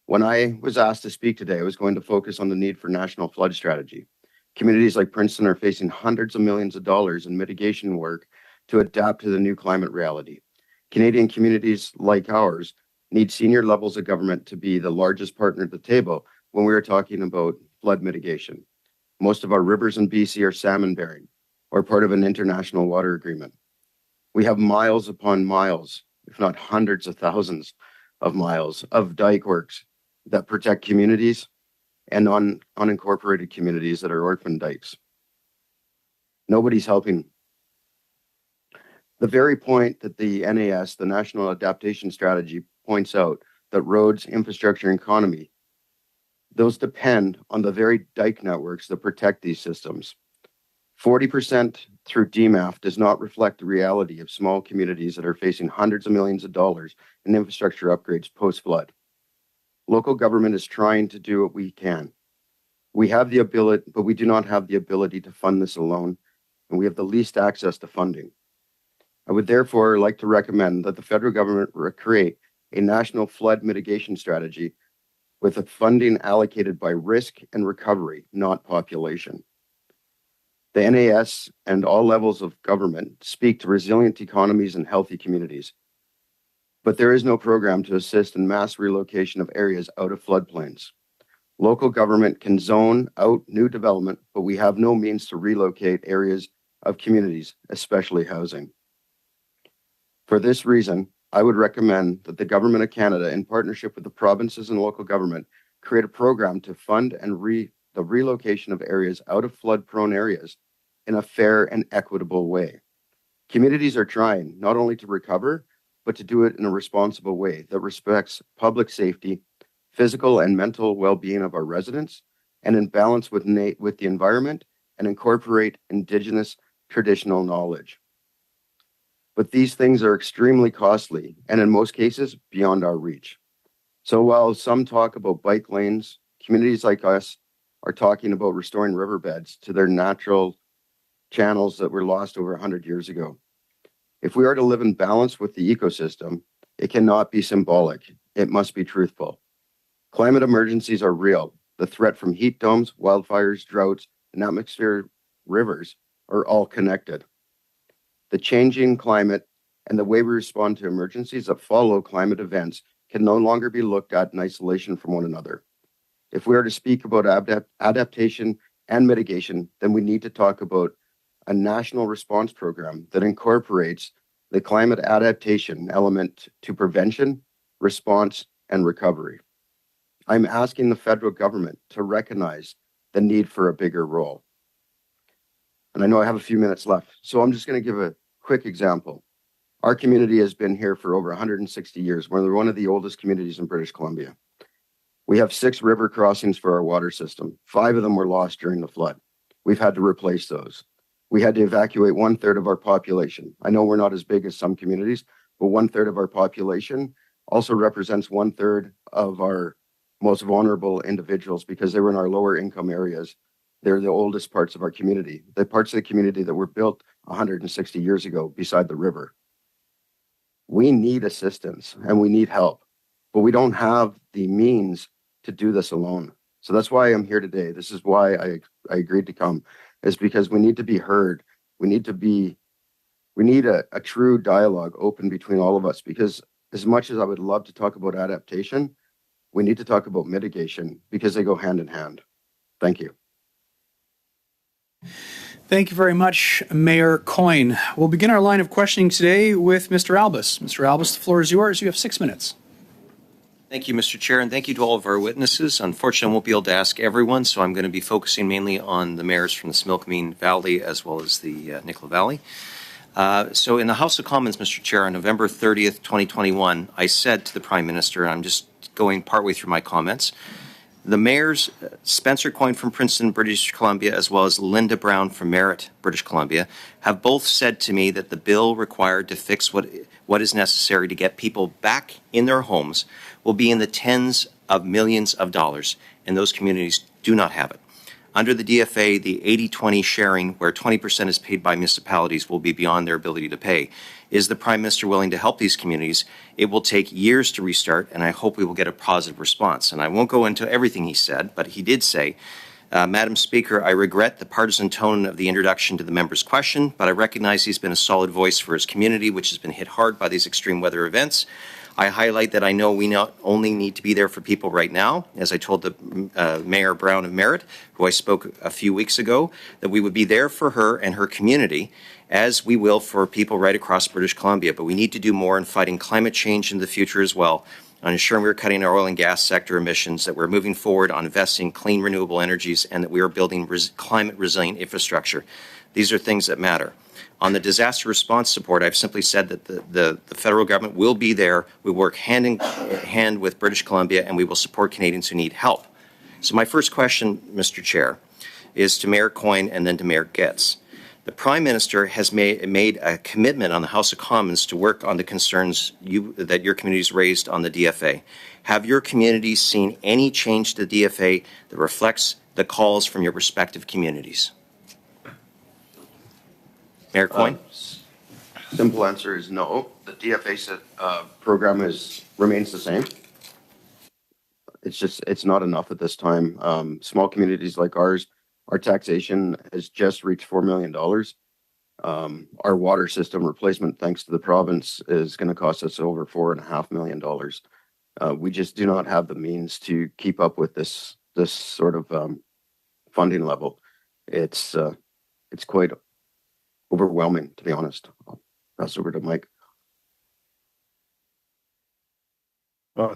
When I was asked to speak today, I was going to focus on the need for national flood strategy. Communities like Princeton are facing hundreds of millions of dollars in mitigation work to adapt to the new climate reality. Canadian communities like ours need senior levels of government to be the largest partner at the table when we are talking about flood mitigation. Most of our rivers in BC are salmon bearing or part of an international water agreement. We have miles upon miles, if not hundreds of thousands of miles of dike works that protect communities and unincorporated communities that are orphan dikes. Nobody's helping. The very point that the NAS, the National Adaptation Strategy, points out that roads, infrastructure, and economy, those depend on the very dike networks that protect these systems. 40% through DMAF does not reflect the reality of small communities that are facing hundreds of millions of dollars in infrastructure upgrades post-flood. Local government is trying to do what we can. We have the ability, but we do not have the ability to fund this alone, and we have the least access to funding. I would therefore like to recommend that the federal government create a national flood mitigation strategy with the funding allocated by risk and recovery, not population. The NAS and all levels of government speak to resilient economies and healthy communities, but there is no program to assist in mass relocation of areas out of floodplains. Local government can zone out new development, but we have no means to relocate areas of communities, especially housing. For this reason, I would recommend that the Government of Canada, in partnership with the provinces and local government, create a program to fund and the relocation of areas out of flood-prone areas in a fair and equitable way. Communities are trying not only to recover, but to do it in a responsible way that respects public safety, physical and mental well-being of our residents, and in balance with the environment and incorporate Indigenous traditional knowledge. But these things are extremely costly and in most cases beyond our reach. So while some talk about bike lanes, communities like us are talking about restoring riverbeds to their natural channels that were lost over 100 years ago. If we are to live in balance with the ecosystem, it cannot be symbolic. It must be truthful. Climate emergencies are real. The threat from heat domes, wildfires, droughts, and atmospheric rivers are all connected. The changing climate and the way we respond to emergencies that follow climate events can no longer be looked at in isolation from one another. If we are to speak about adaptation and mitigation, then we need to talk about a national response program that incorporates the climate adaptation element to prevention, response, and recovery. I'm asking the federal government to recognize the need for a bigger role. And I know I have a few minutes left, so I'm just going to give a quick example. Our community has been here for over 160 years. We're one of the oldest communities in British Columbia. We have 6 river crossings for our water system. 5 of them were lost during the flood. We've had to replace those. We had to evacuate 1/3 of our population. I know we're not as big as some communities, but 1/3 of our population also represents 1/3 of our most vulnerable individuals because they were in our lower income areas. They're the oldest parts of our community, the parts of the community that were built 160 years ago beside the river. We need assistance and we need help, but we don't have the means to do this alone. So that's why I'm here today. This is why I agreed to come, is because we need to be heard. We need a true dialogue open between all of us, because as much as I would love to talk about adaptation, we need to talk about mitigation because they go hand in hand. Thank you. Thank you very much, Mayor Coyne. We'll begin our line of questioning today with Mr. Albus. Mr. Albus, the floor is yours. You have 6 minutes. Thank you, Mr. Chair, and thank you to all of our witnesses. Unfortunately, I won't be able to ask everyone, so I'm going to be focusing mainly on the mayors from the Similkameen Valley as well as the Nicola Valley. So in the House of Commons, Mr. Chair, on November 30th, 2021, I said to the Prime Minister, and I'm just going partway through my comments, the mayors, Spencer Coyne from Princeton, British Columbia, as well as Linda Brown from Merritt, British Columbia, have both said to me that the bill required to fix what is necessary to get people back in their homes will be in the tens of millions of dollars, and those communities do not have it. Under the DFA, the 80-20 sharing, where 20% is paid by municipalities, will be beyond their ability to pay. Is the Prime Minister willing to help these communities? It will take years to restart, and I hope we will get a positive response. And I won't go into everything he said, but he did say, Madam Speaker, I regret the partisan tone of the introduction to the member's question, but I recognize he's been a solid voice for his community, which has been hit hard by these extreme weather events. I highlight that I know we not only need to be there for people right now, as I told the Mayor Brown of Merritt, who I spoke a few weeks ago, that we would be there for her and her community, as we will for people right across British Columbia. But we need to do more in fighting climate change in the future as well, on ensuring we're cutting our oil and gas sector emissions, that we're moving forward on investing in clean renewable energies, and that we are building climate resilient infrastructure. These are things that matter. On the disaster response support, I've simply said that the federal government will be there. We work hand in hand with British Columbia, and we will support Canadians who need help. So my first question, Mr. Chair, is to Mayor Coyne and then to Mayor Getz. The Prime Minister has made a commitment on the House of Commons to work on the concerns that your communities raised on the DFA. Have your communities seen any change to the DFA that reflects the calls from your respective communities? Mayor Coyne? Simple answer is no. The DFA program remains the same. It's not enough at this time. Small communities like ours, our taxation has just reached $4 million. Our water system replacement, thanks to the province, is going to cost us over $4.5 million. We just do not have the means to keep up with this sort of funding level. It's quite overwhelming, to be honest. I'll pass over to Mike.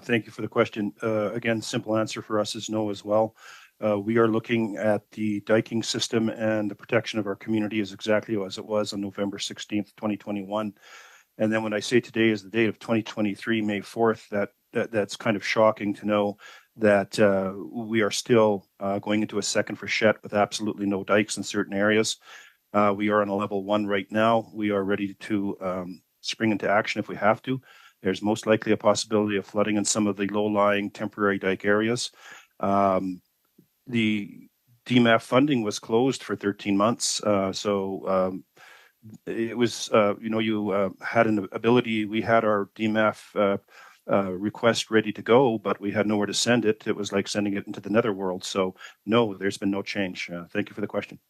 Thank you for the question. Again, simple answer for us is no as well. We are looking at the diking system, and the protection of our community is exactly as it was on November 16th, 2021. And then when I say today is the date of 2023, May 4th, that's kind of shocking to know that we are still going into a second freshet with absolutely no dikes in certain areas. We are on a level 1 right now. We are ready to spring into action if we have to. There's most likely a possibility of flooding in some of the low-lying temporary dike areas. The DMAF funding was closed for 13 months. It was, you had an ability. We had our DMAF request ready to go, but we had nowhere to send it. It was like sending it into the netherworld. So no, there's been no change. Thank you for the question.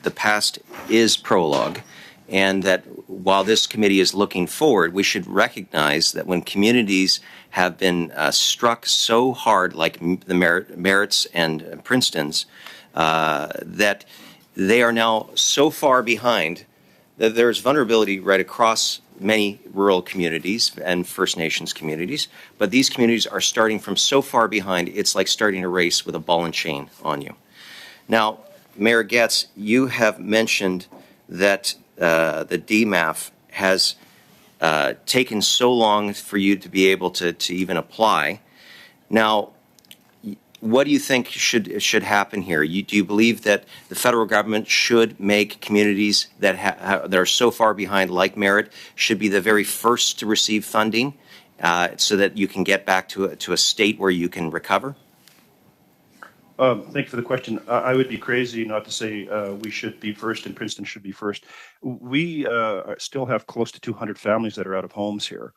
The past is prologue, and that while this committee is looking forward, we should recognize that when communities have been struck so hard, like the Merritts and Princeton's, that they are now so far behind that there's vulnerability right across many rural communities and First Nations communities, but these communities are starting from so far behind, it's like starting a race with a ball and chain on you. Now, Mayor Getz, you have mentioned that the DMAF has taken so long for you to be able to even apply. Now, what do you think should happen here? Do you believe that the federal government should make communities that that are so far behind, like Merritt, should be the very first to receive funding, so that you can get back to a state where you can recover? Thank you for the question. I would be crazy not to say we should be first and Princeton should be first. We still have close to 200 families that are out of homes here.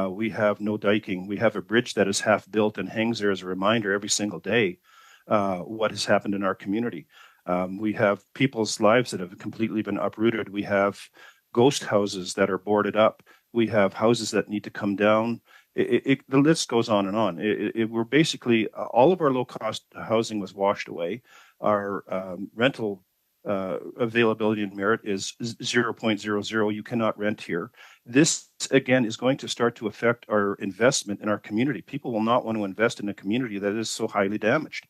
We have no diking. We have a bridge that is half built and hangs there as a reminder every single day what has happened in our community. We have people's lives that have completely been uprooted. We have ghost houses that are boarded up. We have houses that need to come down. The list goes on and on. We're basically, all of our low-cost housing was washed away. Our rental availability in Merritt is 0.00. You cannot rent here. This, again, is going to start to affect our investment in our community. People will not want to invest in a community that is so highly damaged.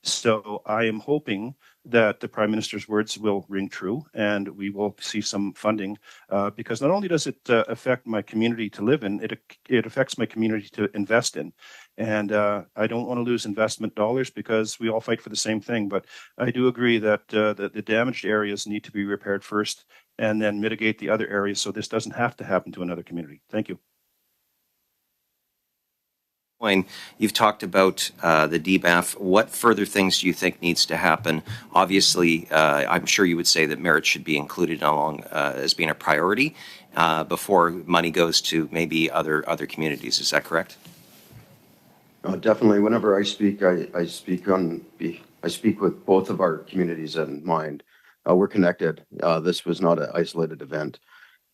So I am hoping that the Prime Minister's words will ring true and we will see some funding because not only does it affect my community to live in, it affects my community to invest in. And I don't want to lose investment dollars because we all fight for the same thing. But I do agree that the damaged areas need to be repaired first and then mitigate the other areas so this doesn't have to happen to another community. Thank you. You've talked about the DBAF. What further things do you think needs to happen? Obviously, I'm sure you would say that Merritt should be included along as being a priority before money goes to maybe other communities. Is that correct? Definitely. Whenever I speak, I speak with both of our communities in mind. We're connected. This was not an isolated event.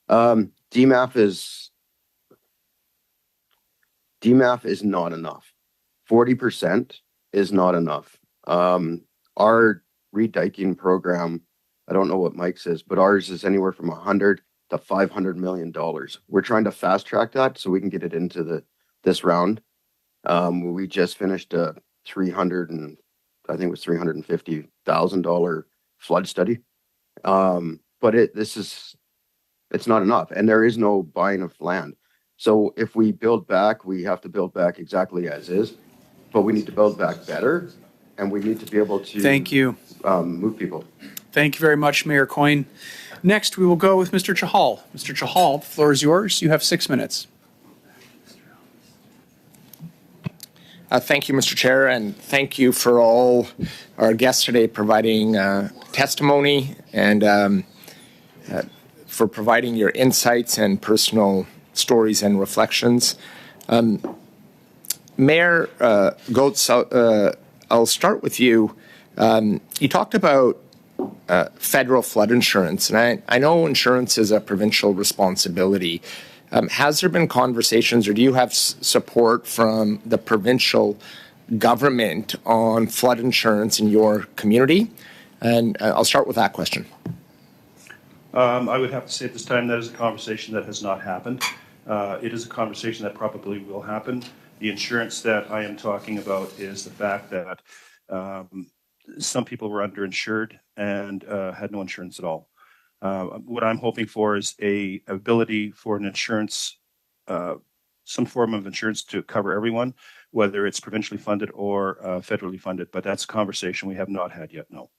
DMAF is not enough. 40% is not enough. Our rediking program, I don't know what Mike's is, but ours is anywhere from $100 to $500 million. We're trying to fast track that so we can get it into this round. We just finished a $350,000 flood study. But it's not enough, and there is no buying of land. So if we build back, we have to build back exactly as is, but we need to build back better, and we need to be able to Thank you. Move people. Thank you very much, Mayor Coyne. Next, we will go with Mr. Chahal. Mr. Chahal, the floor is yours. You have 6 minutes. Thank you, Mr. Chair, and thank you for all our guests today providing testimony and for providing your insights and personal stories and reflections. Mayor Goetz, I'll start with you. You talked about federal flood insurance, and I know insurance is a provincial responsibility. Has there been conversations, or do you have support from the provincial government on flood insurance in your community? And I'll start with that question. I would have to say at this time that is a conversation that has not happened. It is a conversation that probably will happen. The insurance that I am talking about is the fact that some people were underinsured and had no insurance at all. What I'm hoping for is a ability for an insurance, some form of insurance to cover everyone, whether it's provincially funded or federally funded. But that's a conversation we have not had yet, no.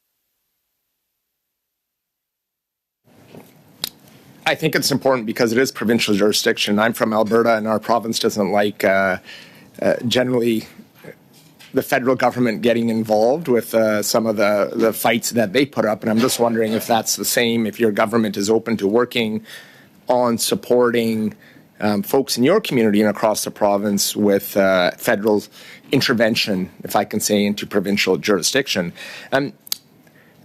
I think it's important because it is provincial jurisdiction. I'm from Alberta, and our province doesn't like generally the federal government getting involved with some of the fights that they put up. And I'm just wondering if that's the same, if your government is open to working on supporting folks in your community and across the province with federal intervention, if I can say, into provincial jurisdiction.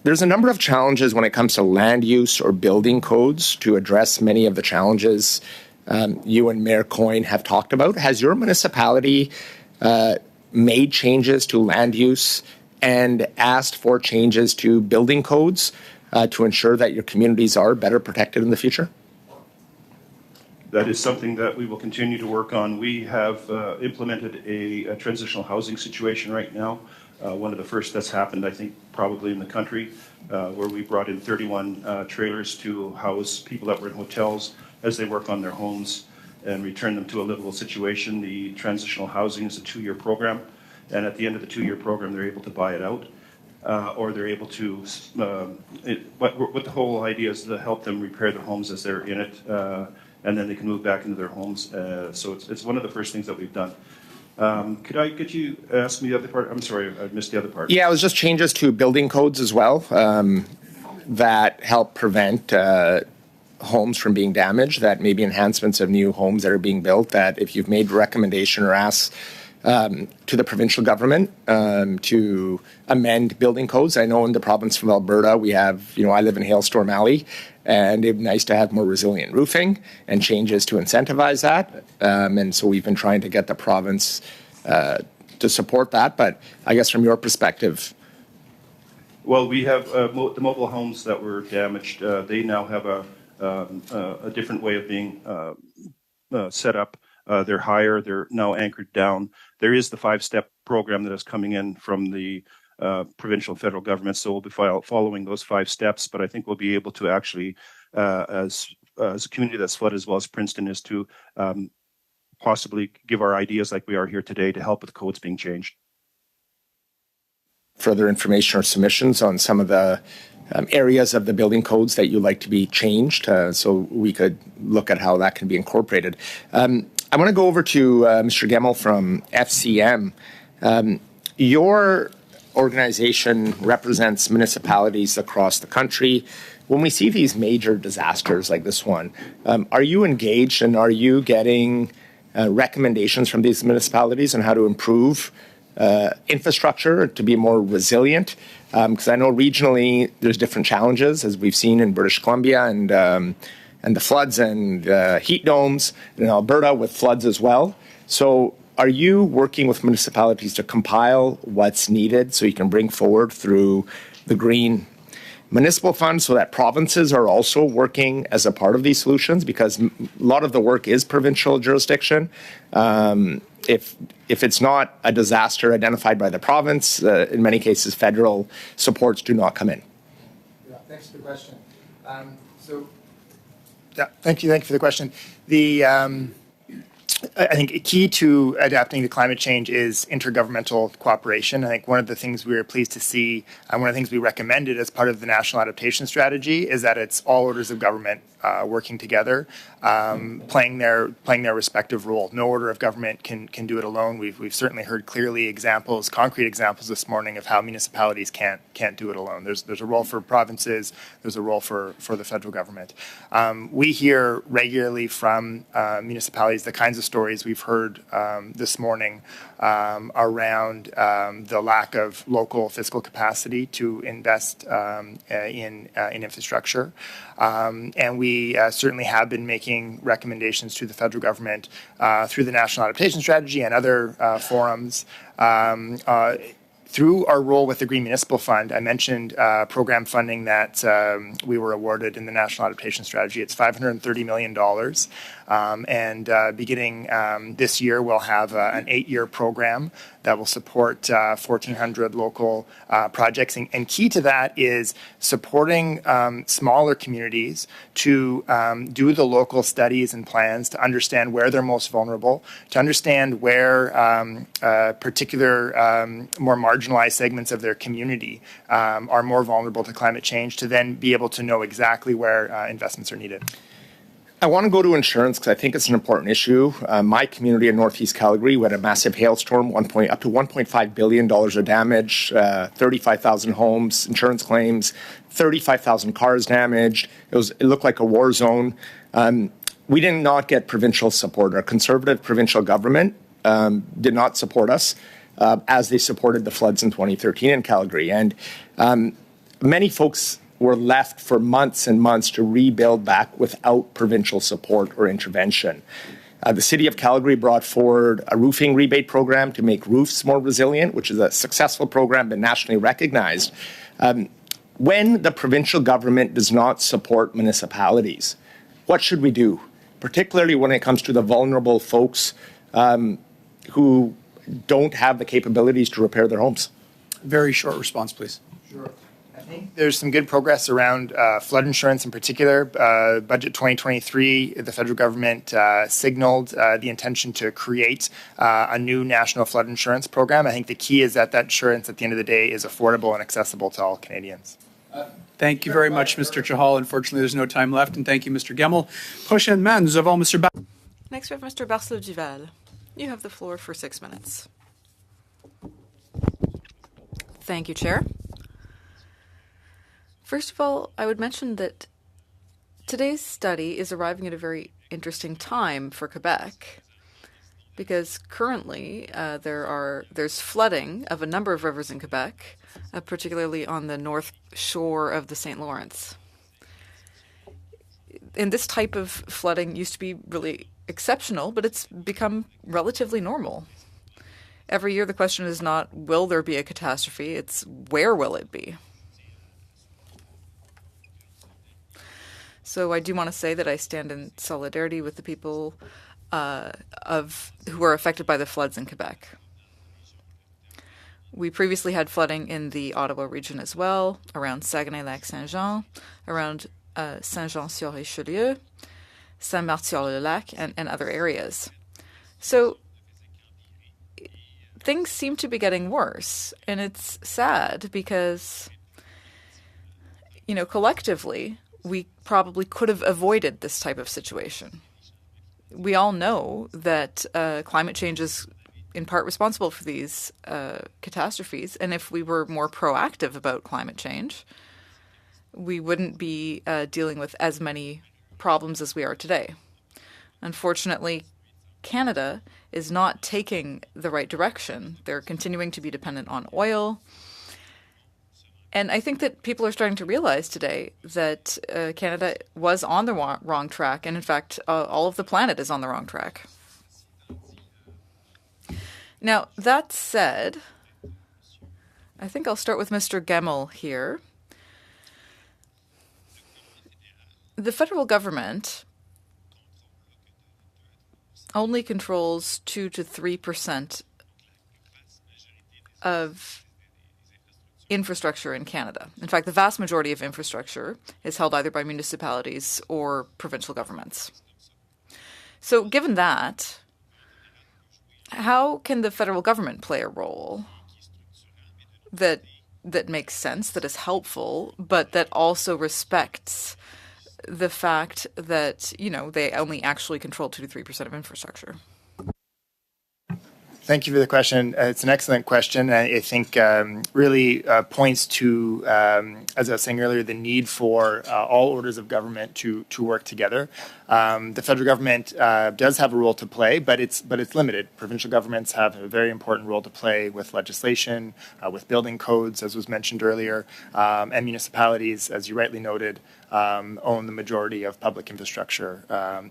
There's a number of challenges when it comes to land use or building codes to address many of the challenges you and Mayor Coyne have talked about. Has your municipality made changes to land use and asked for changes to building codes to ensure that your communities are better protected in the future? That is something that we will continue to work on. We have implemented a transitional housing situation right now. One of the first that's happened, I think, probably in the country, where we brought in 31 trailers to house people that were in hotels as they work on their homes and return them to a livable situation. The transitional housing is a 2-year program, and at the end of the 2-year program, they're able to buy it out. Or they're able to, what the whole idea is to help them repair their homes as they're in it, and then they can move back into their homes. So it's one of the first things that we've done. Could you ask me the other part? I'm sorry, I missed the other part. Yeah, it was just changes to building codes as well that help prevent homes from being damaged, that maybe enhancements of new homes that are being built, that if you've made a recommendation or asked to the provincial government to amend building codes. I know in the province of Alberta, we have, I live in Hailstorm Alley, and it'd be nice to have more resilient roofing and changes to incentivize that. And so we've been trying to get the province to support that. But I guess from your perspective. Well, we have the mobile homes that were damaged. They now have a different way of being set up. They're higher. They're now anchored down. There is the 5-step program that is coming in from the provincial and federal government, so we'll be following those 5 steps. But I think we'll be able to actually, as a community that's flooded as well as Princeton is, to possibly give our ideas like we are here today to help with codes being changed. Further information or submissions on some of the areas of the building codes that you'd like to be changed, so we could look at how that can be incorporated. I want to go over to Mr. Gemmell from FCM. Your organization represents municipalities across the country. When we see these major disasters like this one, are you engaged and are you getting recommendations from these municipalities on how to improve infrastructure to be more resilient? Because I know regionally there's different challenges, as we've seen in British Columbia and the floods and heat domes, and in Alberta with floods as well. So are you working with municipalities to compile what's needed so you can bring forward through the Green Municipal Fund so that provinces are also working as a part of these solutions? Because a lot of the work is provincial jurisdiction. If it's not a disaster identified by the province, in many cases, federal supports do not come in. Yeah, thanks for the question. Thank you for the question. I think key to adapting to climate change is intergovernmental cooperation. I think one of the things we were pleased to see, and one of the things we recommended as part of the National Adaptation Strategy, is that it's all orders of government working together, playing their respective role. No order of government can do it alone. We've certainly heard clearly concrete examples this morning of how municipalities can't do it alone. There's a role for provinces. There's a role for the federal government. We hear regularly from municipalities the kinds of stories we've heard this morning around the lack of local fiscal capacity to invest in infrastructure. And we certainly have been making recommendations to the federal government through the National Adaptation Strategy and other forums. Through our role with the Green Municipal Fund, I mentioned program funding that we were awarded in the National Adaptation Strategy. It's $530 million. And beginning this year, we'll have an 8-year program that will support 1,400 local projects. And key to that is supporting smaller communities to do the local studies and plans to understand where they're most vulnerable, to understand where particular more marginalized segments of their community are more vulnerable to climate change, to then be able to know exactly where investments are needed. I want to go to insurance because I think it's an important issue. My community in Northeast Calgary, we had a massive hailstorm, up to $1.5 billion of damage, 35,000 homes, insurance claims, 35,000 cars damaged. It looked like a war zone. We did not get provincial support. Our Conservative provincial government did not support us as they supported the floods in 2013 in Calgary. And many folks were left for months and months to rebuild back without provincial support or intervention. The City of Calgary brought forward a roofing rebate program to make roofs more resilient, which is a successful program but nationally recognized. When the provincial government does not support municipalities, what should we do, particularly when it comes to the vulnerable folks who don't have the capabilities to repair their homes? Very short response, please. Sure. I think there's some good progress around flood insurance in particular. Budget 2023, the federal government signaled the intention to create a new national flood insurance program. I think the key is that insurance at the end of the day is affordable and accessible to all Canadians. Thank you very much, Mr. Chahal. Unfortunately, there's no time left, and thank you, Mr. Gemmell. Prochainement, nous avons Mr. Next, we have Mr. Barcelot-Duval. You have the floor for 6 minutes. Thank you, Chair. First of all, I would mention that today's study is arriving at a very interesting time for Quebec, because currently there's flooding of a number of rivers in Quebec, particularly on the north shore of the St. Lawrence. And this type of flooding used to be really exceptional, but it's become relatively normal. Every year the question is not, will there be a catastrophe? It's, where will it be? So I do want to say that I stand in solidarity with the people who are affected by the floods in Quebec. We previously had flooding in the Ottawa region as well, around Saguenay-Lac-Saint-Jean, around Saint-Jean-sur-Richelieu, Saint-Martial-le-Lac, and other areas. So things seem to be getting worse, and it's sad because, collectively, we probably could have avoided this type of situation. We all know that climate change is in part responsible for these catastrophes, and if we were more proactive about climate change, we wouldn't be dealing with as many problems as we are today. Unfortunately, Canada is not taking the right direction. They're continuing to be dependent on oil. And I think that people are starting to realize today that Canada was on the wrong track, and in fact, all of the planet is on the wrong track. Now, that said, I think I'll start with Mr. Gemmell here. The federal government only controls 2 to 3% of infrastructure in Canada. In fact, the vast majority of infrastructure is held either by municipalities or provincial governments. So given that, how can the federal government play a role that makes sense, that is helpful, but that also respects the fact that, they only actually control 2 to 3% of infrastructure? Thank you for the question. It's an excellent question. I think really points to, as I was saying earlier, the need for all orders of government to work together. The federal government does have a role to play, but it's limited. Provincial governments have a very important role to play with legislation, with building codes, as was mentioned earlier, and municipalities, as you rightly noted, own the majority of public infrastructure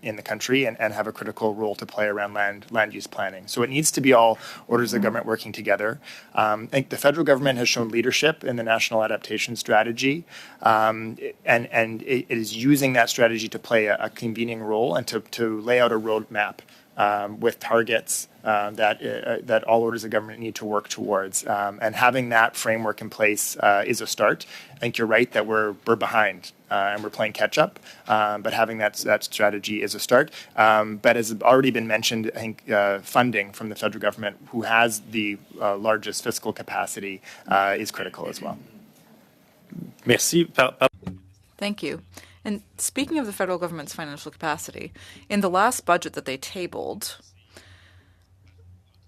in the country and have a critical role to play around land use planning. So it needs to be all orders of government working together. I think the federal government has shown leadership in the National Adaptation Strategy, and it is using that strategy to play a convening role and to lay out a roadmap with targets that all orders of government need to work towards. And having that framework in place is a start. I think you're right that we're behind and we're playing catch up, but having that strategy is a start. But as already been mentioned, I think funding from the federal government, who has the largest fiscal capacity, is critical as well. Merci. Thank you. And speaking of the federal government's financial capacity, in the last budget that they tabled,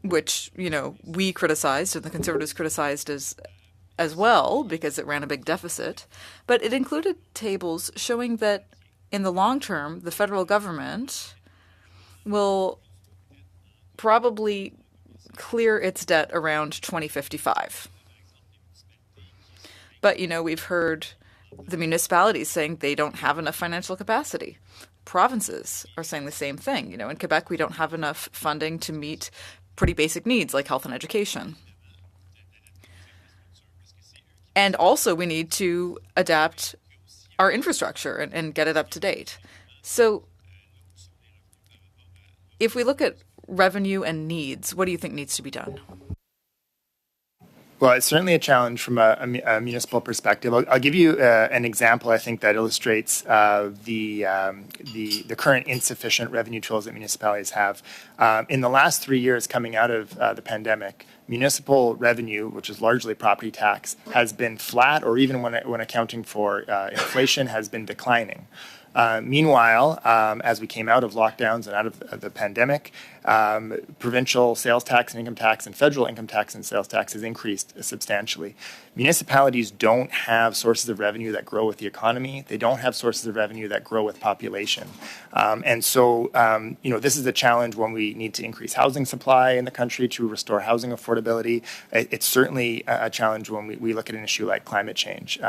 which, we criticized and the Conservatives criticized as well because it ran a big deficit, but it included tables showing that in the long term, the federal government will probably clear its debt around 2055. But, we've heard the municipalities saying they don't have enough financial capacity. Provinces are saying the same thing. In Quebec, we don't have enough funding to meet pretty basic needs like health and education. And also, we need to adapt our infrastructure and get it up to date. So if we look at revenue and needs, what do you think needs to be done? Well, it's certainly a challenge from a municipal perspective. I'll give you an example, I think, that illustrates the current insufficient revenue tools that municipalities have. In the last 3 years coming out of the pandemic, municipal revenue, which is largely property tax, has been flat, or even when accounting for inflation, has been declining. Meanwhile, as we came out of lockdowns and out of the pandemic, provincial sales tax and income tax and federal income tax and sales tax has increased substantially. Municipalities don't have sources of revenue that grow with the economy. They don't have sources of revenue that grow with population. And so, this is a challenge when we need to increase housing supply in the country to restore housing affordability. It's certainly a challenge when we look at an issue like climate change,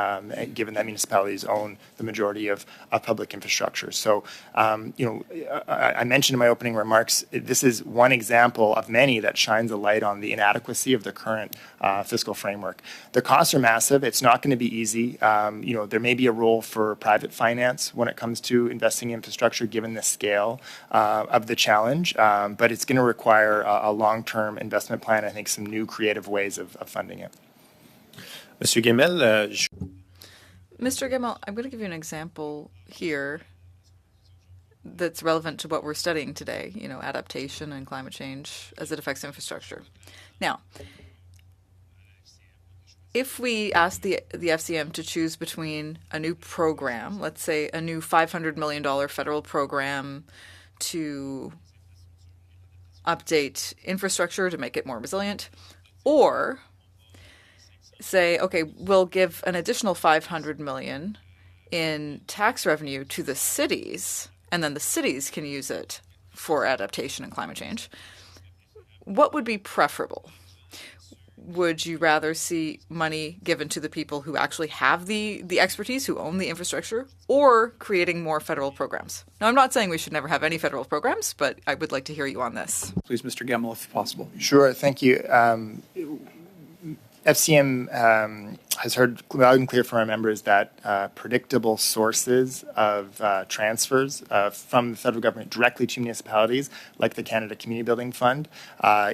given that municipalities own the majority of public infrastructure. So, I mentioned in my opening remarks, this is one example of many that shines a light on the inadequacy of the current fiscal framework. The costs are massive. It's not going to be easy. There may be a role for private finance when it comes to investing in infrastructure, given the scale of the challenge, but it's going to require a long-term investment plan. I think some new creative ways of funding it. Monsieur Guimel, Mr. Gemmell, I'm going to give you an example here that's relevant to what we're studying today, adaptation and climate change as it affects infrastructure. Now, if we ask the FCM to choose between a new program, let's say a new $500 million federal program to update infrastructure to make it more resilient, or say, okay, we'll give an additional $500 million in tax revenue to the cities, and then the cities can use it for adaptation and climate change, what would be preferable? Would you rather see money given to the people who actually have the expertise, who own the infrastructure, or creating more federal programs? Now, I'm not saying we should never have any federal programs, but I would like to hear you on this. Please, Mr. Gemmell, if possible. Sure, thank you. FCM has heard loud and clear from our members that predictable sources of transfers from the federal government directly to municipalities, like the Canada Community Building Fund,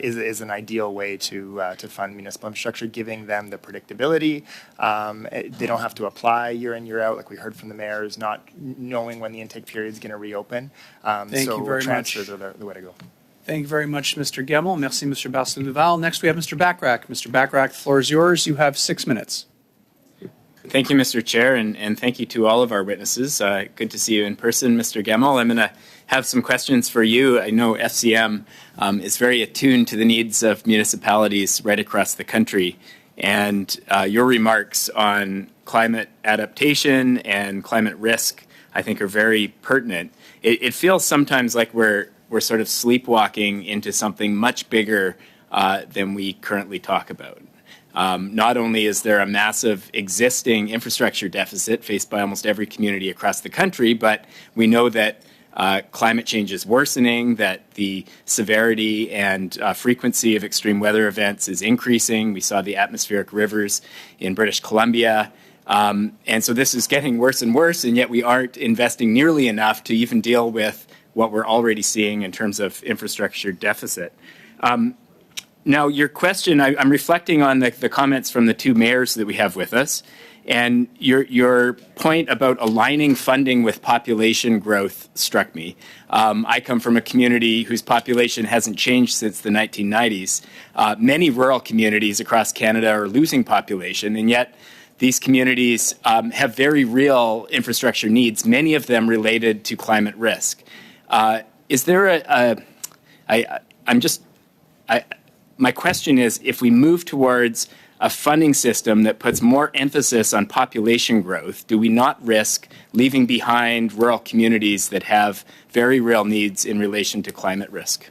is an ideal way to fund municipal infrastructure, giving them the predictability. They don't have to apply year in, year out, like we heard from the mayors, not knowing when the intake period is going to reopen. Thank you very transfers much. are the way to go. Thank you very much, Mr. Gemmell. Merci, Mr. Barcelona-Duval. Next, we have Mr. Bachrach. Mr. Bachrach, the floor is yours. You have 6 minutes. Thank you, Mr. Chair, and thank you to all of our witnesses. Good to see you in person, Mr. Gemmell. I'm going to have some questions for you. I know FCM is very attuned to the needs of municipalities right across the country, and your remarks on climate adaptation and climate risk, I think, are very pertinent. It feels sometimes like we're sort of sleepwalking into something much bigger than we currently talk about. Not only is there a massive existing infrastructure deficit faced by almost every community across the country, but we know that climate change is worsening, that the severity and frequency of extreme weather events is increasing. We saw the atmospheric rivers in British Columbia. And so this is getting worse and worse, and yet we aren't investing nearly enough to even deal with what we're already seeing in terms of infrastructure deficit. Now, your question, I'm reflecting on the comments from the two mayors that we have with us, and your point about aligning funding with population growth struck me. I come from a community whose population hasn't changed since the 1990s. Many rural communities across Canada are losing population, and yet these communities have very real infrastructure needs, many of them related to climate risk. Is there my question is, if we move towards a funding system that puts more emphasis on population growth, do we not risk leaving behind rural communities that have very real needs in relation to climate risk?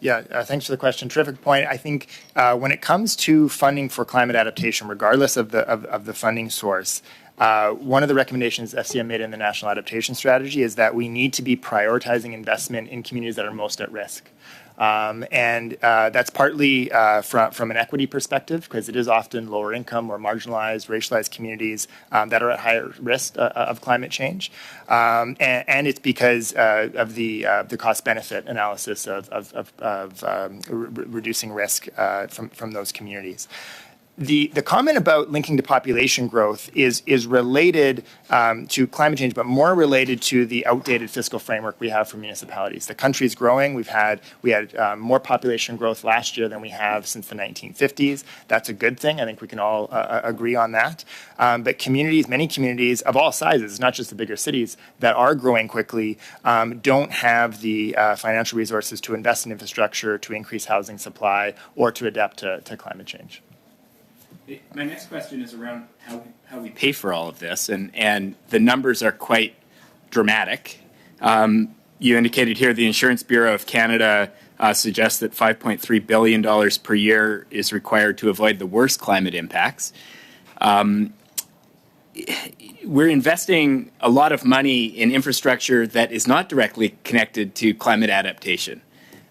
Yeah, thanks for the question. Terrific point. I think when it comes to funding for climate adaptation, regardless of the funding source, one of the recommendations FCM made in the National Adaptation Strategy is that we need to be prioritizing investment in communities that are most at risk. And that's partly from an equity perspective, because it is often lower income or marginalized, racialized communities that are at higher risk of climate change. And it's because of the cost-benefit analysis of reducing risk from those communities. The comment about linking to population growth is related to climate change, but more related to the outdated fiscal framework we have for municipalities. The country is growing. We had more population growth last year than we have since the 1950s. That's a good thing. I think we can all agree on that. But communities, many communities of all sizes, not just the bigger cities, that are growing quickly, don't have the financial resources to invest in infrastructure, to increase housing supply, or to adapt to climate change. My next question is around how we pay for all of this, and the numbers are quite dramatic. You indicated here the Insurance Bureau of Canada suggests that $5.3 billion per year is required to avoid the worst climate impacts. We're investing a lot of money in infrastructure that is not directly connected to climate adaptation.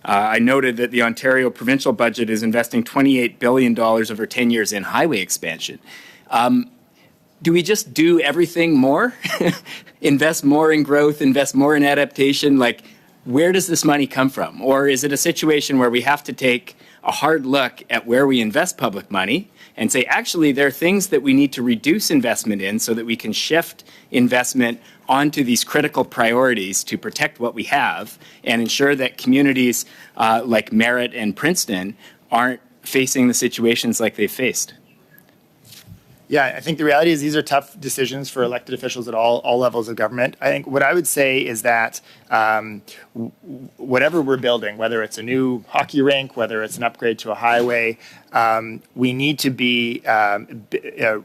I noted that the Ontario provincial budget is investing $28 billion over 10 years in highway expansion. Do we just do everything more? Invest more in growth, invest more in adaptation? Like, where does this money come from? Or is it a situation where we have to take a hard look at where we invest public money and say, actually, there are things that we need to reduce investment in so that we can shift investment onto these critical priorities to protect what we have and ensure that communities like Merritt and Princeton aren't facing the situations like they've faced? Yeah, I think the reality is these are tough decisions for elected officials at all levels of government. I think what I would say is that whatever we're building, whether it's a new hockey rink, whether it's an upgrade to a highway, we need to be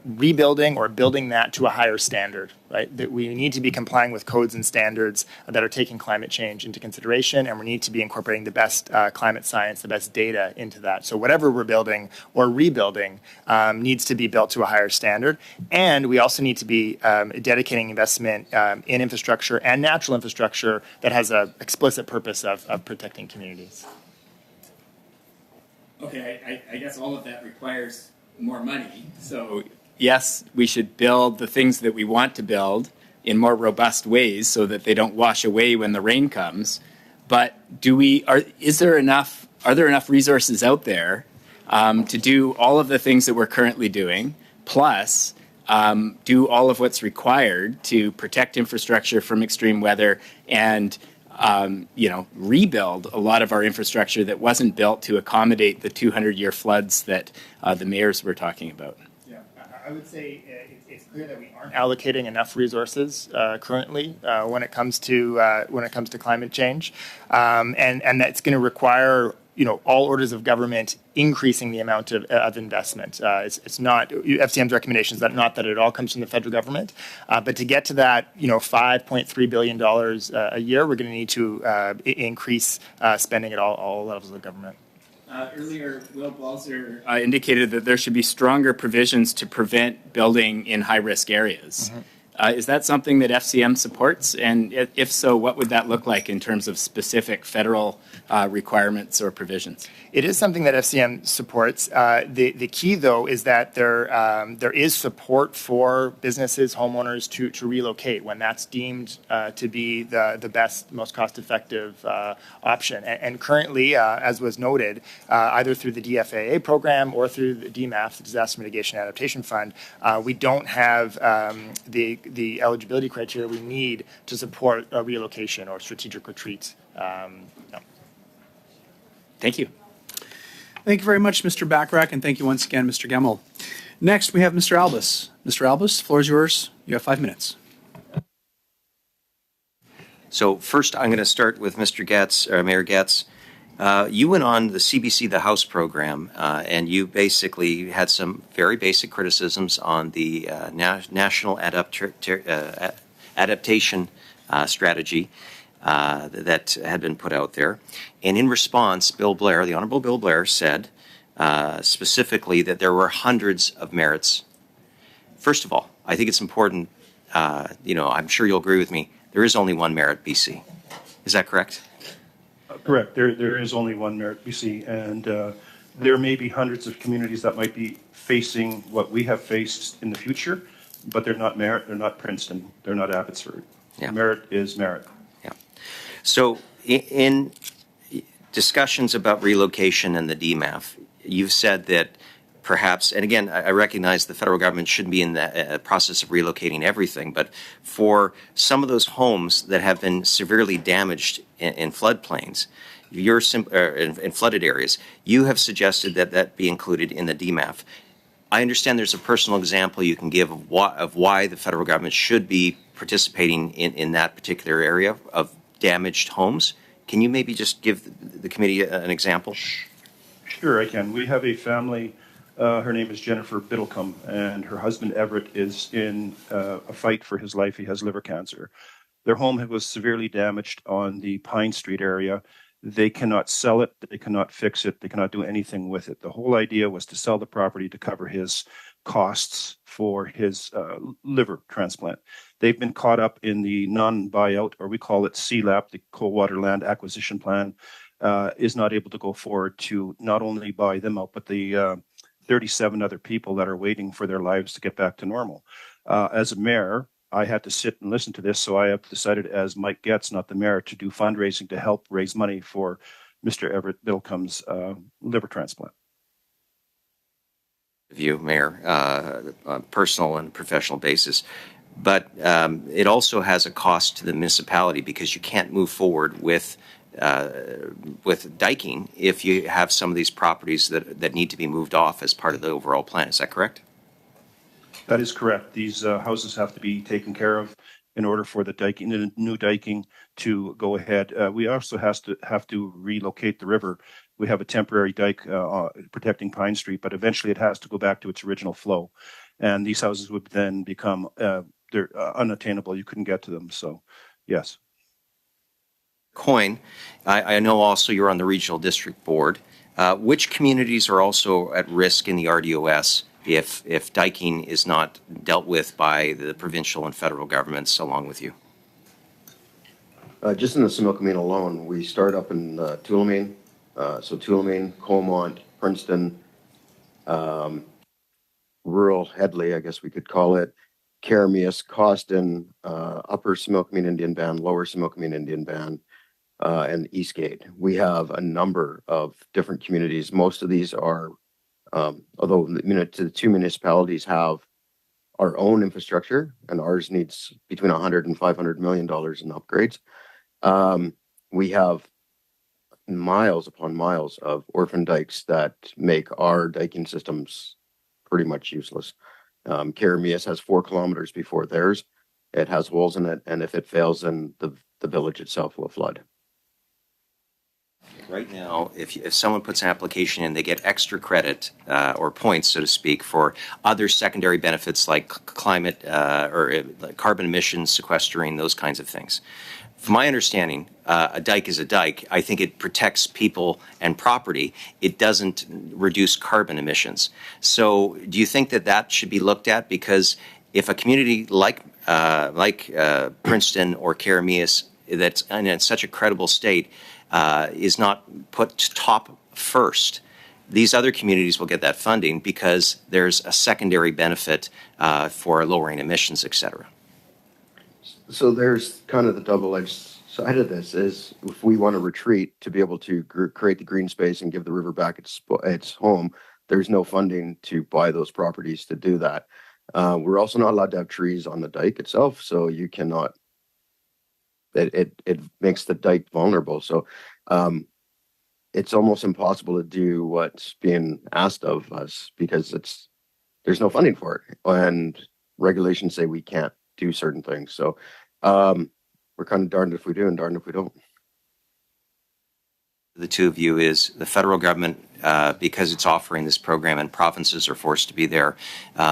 rebuilding or building that to a higher standard, right? That we need to be complying with codes and standards that are taking climate change into consideration, and we need to be incorporating the best climate science, the best data into that. So whatever we're building or rebuilding needs to be built to a higher standard, and we also need to be dedicating investment in infrastructure and natural infrastructure that has an explicit purpose of protecting communities. Okay, I guess all of that requires more money. So yes, we should build the things that we want to build in more robust ways so that they don't wash away when the rain comes. But are there enough resources out there to do all of the things that we're currently doing, plus do all of what's required to protect infrastructure from extreme weather and rebuild a lot of our infrastructure that wasn't built to accommodate the 200-year floods that the mayors were talking about? Yeah, I would say it's clear that we aren't allocating enough resources currently when it comes to climate change, and that's going to require all orders of government increasing the amount of investment. It's not FCM's recommendations that not that it all comes from the federal government, but to get to that $5.3 billion a year, we're going to need to increase spending at all levels of government. Earlier, Will Balzer indicated that there should be stronger provisions to prevent building in high-risk areas. Mm-hmm. Is that something that FCM supports? And if so, what would that look like in terms of specific federal requirements or provisions? It is something that FCM supports. The key, though, is that there is support for businesses, homeowners to relocate when that's deemed to be the best, most cost-effective option. And currently, as was noted, either through the DFAA program or through the DMAF, the Disaster Mitigation Adaptation Fund, we don't have the eligibility criteria we need to support a relocation or strategic retreats. No. Thank you. Thank you very much, Mr. Bachrach, and thank you once again, Mr. Gemmell. Next, we have Mr. Albus. Mr. Albus, the floor is yours. You have 5 minutes. So first, I'm going to start with Mr. Getz, or Mayor Getz. You went on the CBC The House program, and you basically had some very basic criticisms on the national adaptation strategy. that had been put out there. And in response, Bill Blair, the Honorable Bill Blair, said specifically that there were hundreds of merits. First of all, I think it's important, I'm sure you'll agree with me, there is only one merit, BC. Is that correct? Correct. There is only one merit, BC, and there may be hundreds of communities that might be facing what we have faced in the future, but they're not Merritt, they're not Princeton, they're not Abbotsford. Yeah. Merritt is Merritt. Yeah. So in discussions about relocation and the DMAF, you've said that perhaps, and again, I recognize the federal government shouldn't be in the process of relocating everything, but for some of those homes that have been severely damaged in floodplains, in flooded areas, you have suggested that that be included in the DMAF. I understand there's a personal example you can give of why the federal government should be participating in that particular area of damaged homes. Can you maybe just give the committee an example? Sure, I can. We have a family, her name is Jennifer Biddlecombe, and her husband Everett is in a fight for his life. He has liver cancer. Their home was severely damaged on the Pine Street area. They cannot sell it, they cannot fix it, they cannot do anything with it. The whole idea was to sell the property to cover his costs for his liver transplant. They've been caught up in the non-buyout, or we call it CLAP, the Coldwater Land Acquisition Plan, is not able to go forward to not only buy them out, but the 37 other people that are waiting for their lives to get back to normal. As a mayor, I had to sit and listen to this, so I have decided as Mike Getz, not the mayor, to do fundraising to help raise money for Mr. Everett Biddlecombe's liver transplant. View, Mayor, on a personal and professional basis. But it also has a cost to the municipality because you can't move forward with diking if you have some of these properties that need to be moved off as part of the overall plan. Is that correct? That is correct. These houses have to be taken care of in order for the new diking to go ahead. We also have to relocate the river. We have a temporary dike protecting Pine Street, but eventually it has to go back to its original flow. And these houses would then become they're unattainable. You couldn't get to them. So, yes. Coin, I know also you're on the Regional District Board. Which communities are also at risk in the RDOS if diking is not dealt with by the provincial and federal governments along with you? Just in the Similkameen alone, we start up in Tulameen, so Tulameen, Colmont, Princeton, rural Headley, I guess we could call it, Karamias, Costin, Upper Similkameen Indian Band, Lower Similkameen Indian Band, and Eastgate. We have a number of different communities. Most of these are, although the two municipalities have our own infrastructure, and ours needs between $100 and $500 million in upgrades. We have miles upon miles of orphan dikes that make our diking systems pretty much useless. Karamias has 4 kilometers before theirs. It has holes in it, and if it fails, then the village itself will flood. Right now, if someone puts an application in, they get extra credit or points, so to speak, for other secondary benefits like climate or carbon emissions, sequestering, those kinds of things. From my understanding, a dike is a dike. I think it protects people and property. It doesn't reduce carbon emissions. So do you think that should be looked at? Because if a community like Princeton or Karamias that's in such a credible state is not put top first, these other communities will get that funding because there's a secondary benefit for lowering emissions, et cetera. So there's kind of the double-edged side of this is if we want to retreat to be able to create the green space and give the river back its home, there's no funding to buy those properties to do that. We're also not allowed to have trees on the dike itself, so you cannot. It makes the dike vulnerable. So it's almost impossible to do what's being asked of us because there's no funding for it, and regulations say we can't do certain things. So we're kind of darned if we do and darned if we don't. The two of you is the federal government, because it's offering this program and provinces are forced to be there.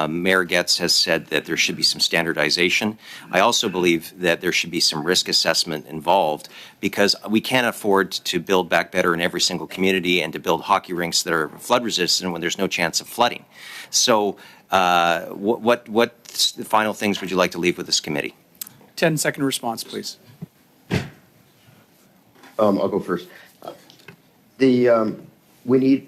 Mayor Getz has said that there should be some standardization. I also believe that there should be some risk assessment involved because we can't afford to build back better in every single community and to build hockey rinks that are flood resistant when there's no chance of flooding. So what final things would you like to leave with this committee? 10-second response, please. I'll go first. We need,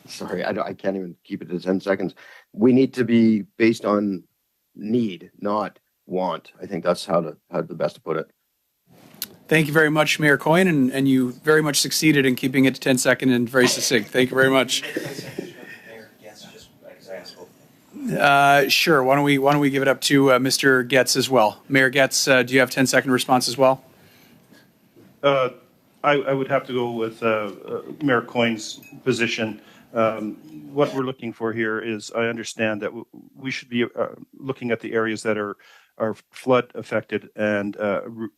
sorry, I can't even keep it to 10 seconds. We need to be based on need, not want. I think that's how the best to put it. Thank you very much, Mayor Coyne, and you very much succeeded in keeping it to 10 seconds and very succinct. Thank you very much. Sure. Why don't we give it up to Mr. Getz as well? Mayor Getz, do you have 10-second response as well? I would have to go with Mayor Coyne's position. What we're looking for here is, I understand that we should be looking at the areas that are flood affected and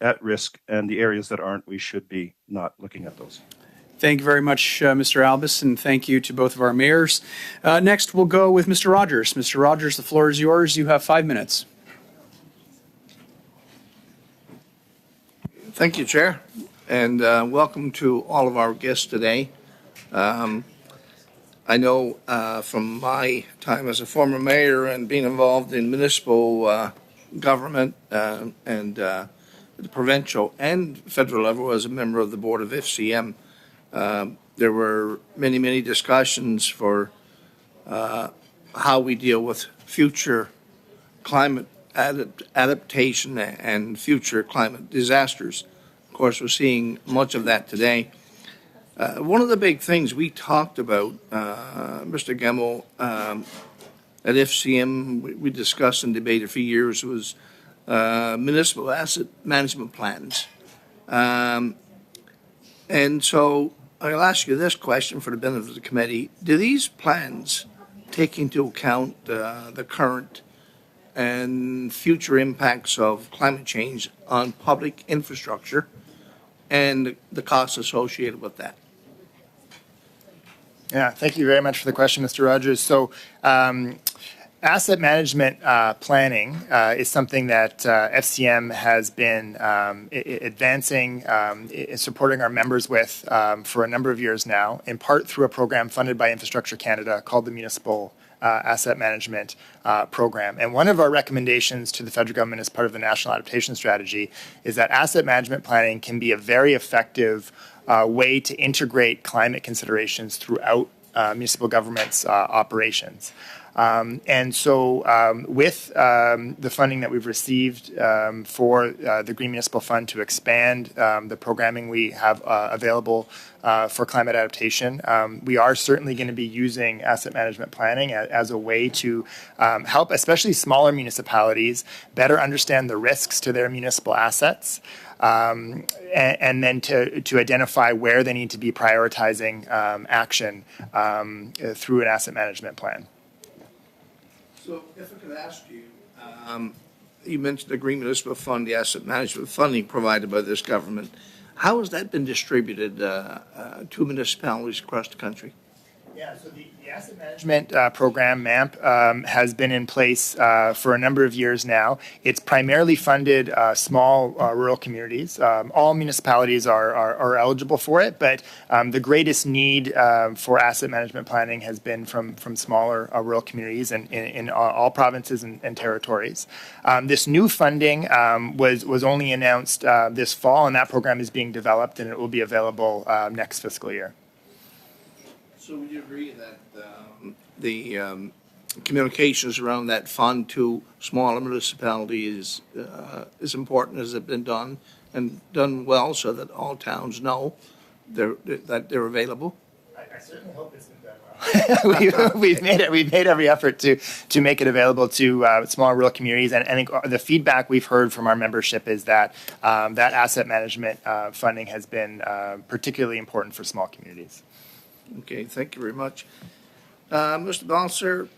at risk, and the areas that aren't, we should be not looking at those. Thank you very much, Mr. Albus, and thank you to both of our mayors. Next, we'll go with Mr. Rogers. Mr. Rogers, the floor is yours. You have 5 minutes. Thank you, Chair, and welcome to all of our guests today. I know from my time as a former mayor and being involved in municipal government and the provincial and federal level as a member of the board of FCM, there were many discussions for how we deal with future climate adaptation and future climate disasters. Of course, we're seeing much of that today. One of the big things we talked about, Mr. Gemmell, at FCM, we discussed and debated for years, was municipal asset management plans. And so I'll ask you this question for the benefit of the committee. Do these plans take into account the current and future impacts of climate change on public infrastructure and the costs associated with that? Yeah, thank you very much for the question, Mr. Rogers. So asset management planning is something that FCM has been advancing, supporting our members with for a number of years now, in part through a program funded by Infrastructure Canada called the Municipal Asset Management Program. And one of our recommendations to the federal government as part of the National Adaptation Strategy is that asset management planning can be a very effective way to integrate climate considerations throughout municipal government's operations. And so with the funding that we've received for the Green Municipal Fund to expand the programming we have available for climate adaptation, we are certainly going to be using asset management planning as a way to help especially smaller municipalities better understand the risks to their municipal assets. And then to identify where they need to be prioritizing action through an asset management plan. So if I could ask you, you mentioned the Green Municipal Fund, the asset management funding provided by this government. How has that been distributed to municipalities across the country? Yeah, so the asset management program, MAMP, has been in place for a number of years now. It's primarily funded small rural communities. All municipalities are eligible for it, but the greatest need for asset management planning has been from smaller rural communities in all provinces and territories. This new funding was only announced this fall, and that program is being developed, and it will be available next fiscal year. So would you agree that the communications around that fund to smaller municipalities is important? Has it been done and done well so that all towns know that they're available? I certainly hope it's been done well. we've made every effort to make it available to small rural communities, and I think the feedback we've heard from our membership is that that asset management funding has been particularly important for small communities. Okay, thank you very much. Mr. Balser,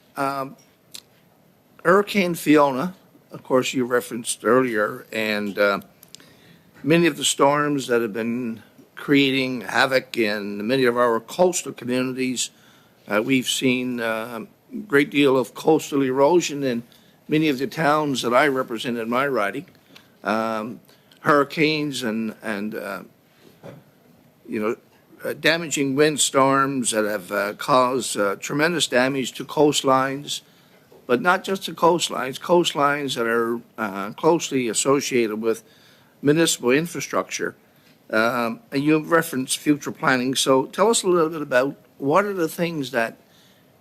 Hurricane Fiona, of course, you referenced earlier, and many of the storms that have been creating havoc in many of our coastal communities. We've seen a great deal of coastal erosion in many of the towns that I represent in my riding. Hurricanes and damaging windstorms that have caused tremendous damage to coastlines, but not just to coastlines that are closely associated with municipal infrastructure. And you've referenced future planning, so tell us a little bit about what are the things that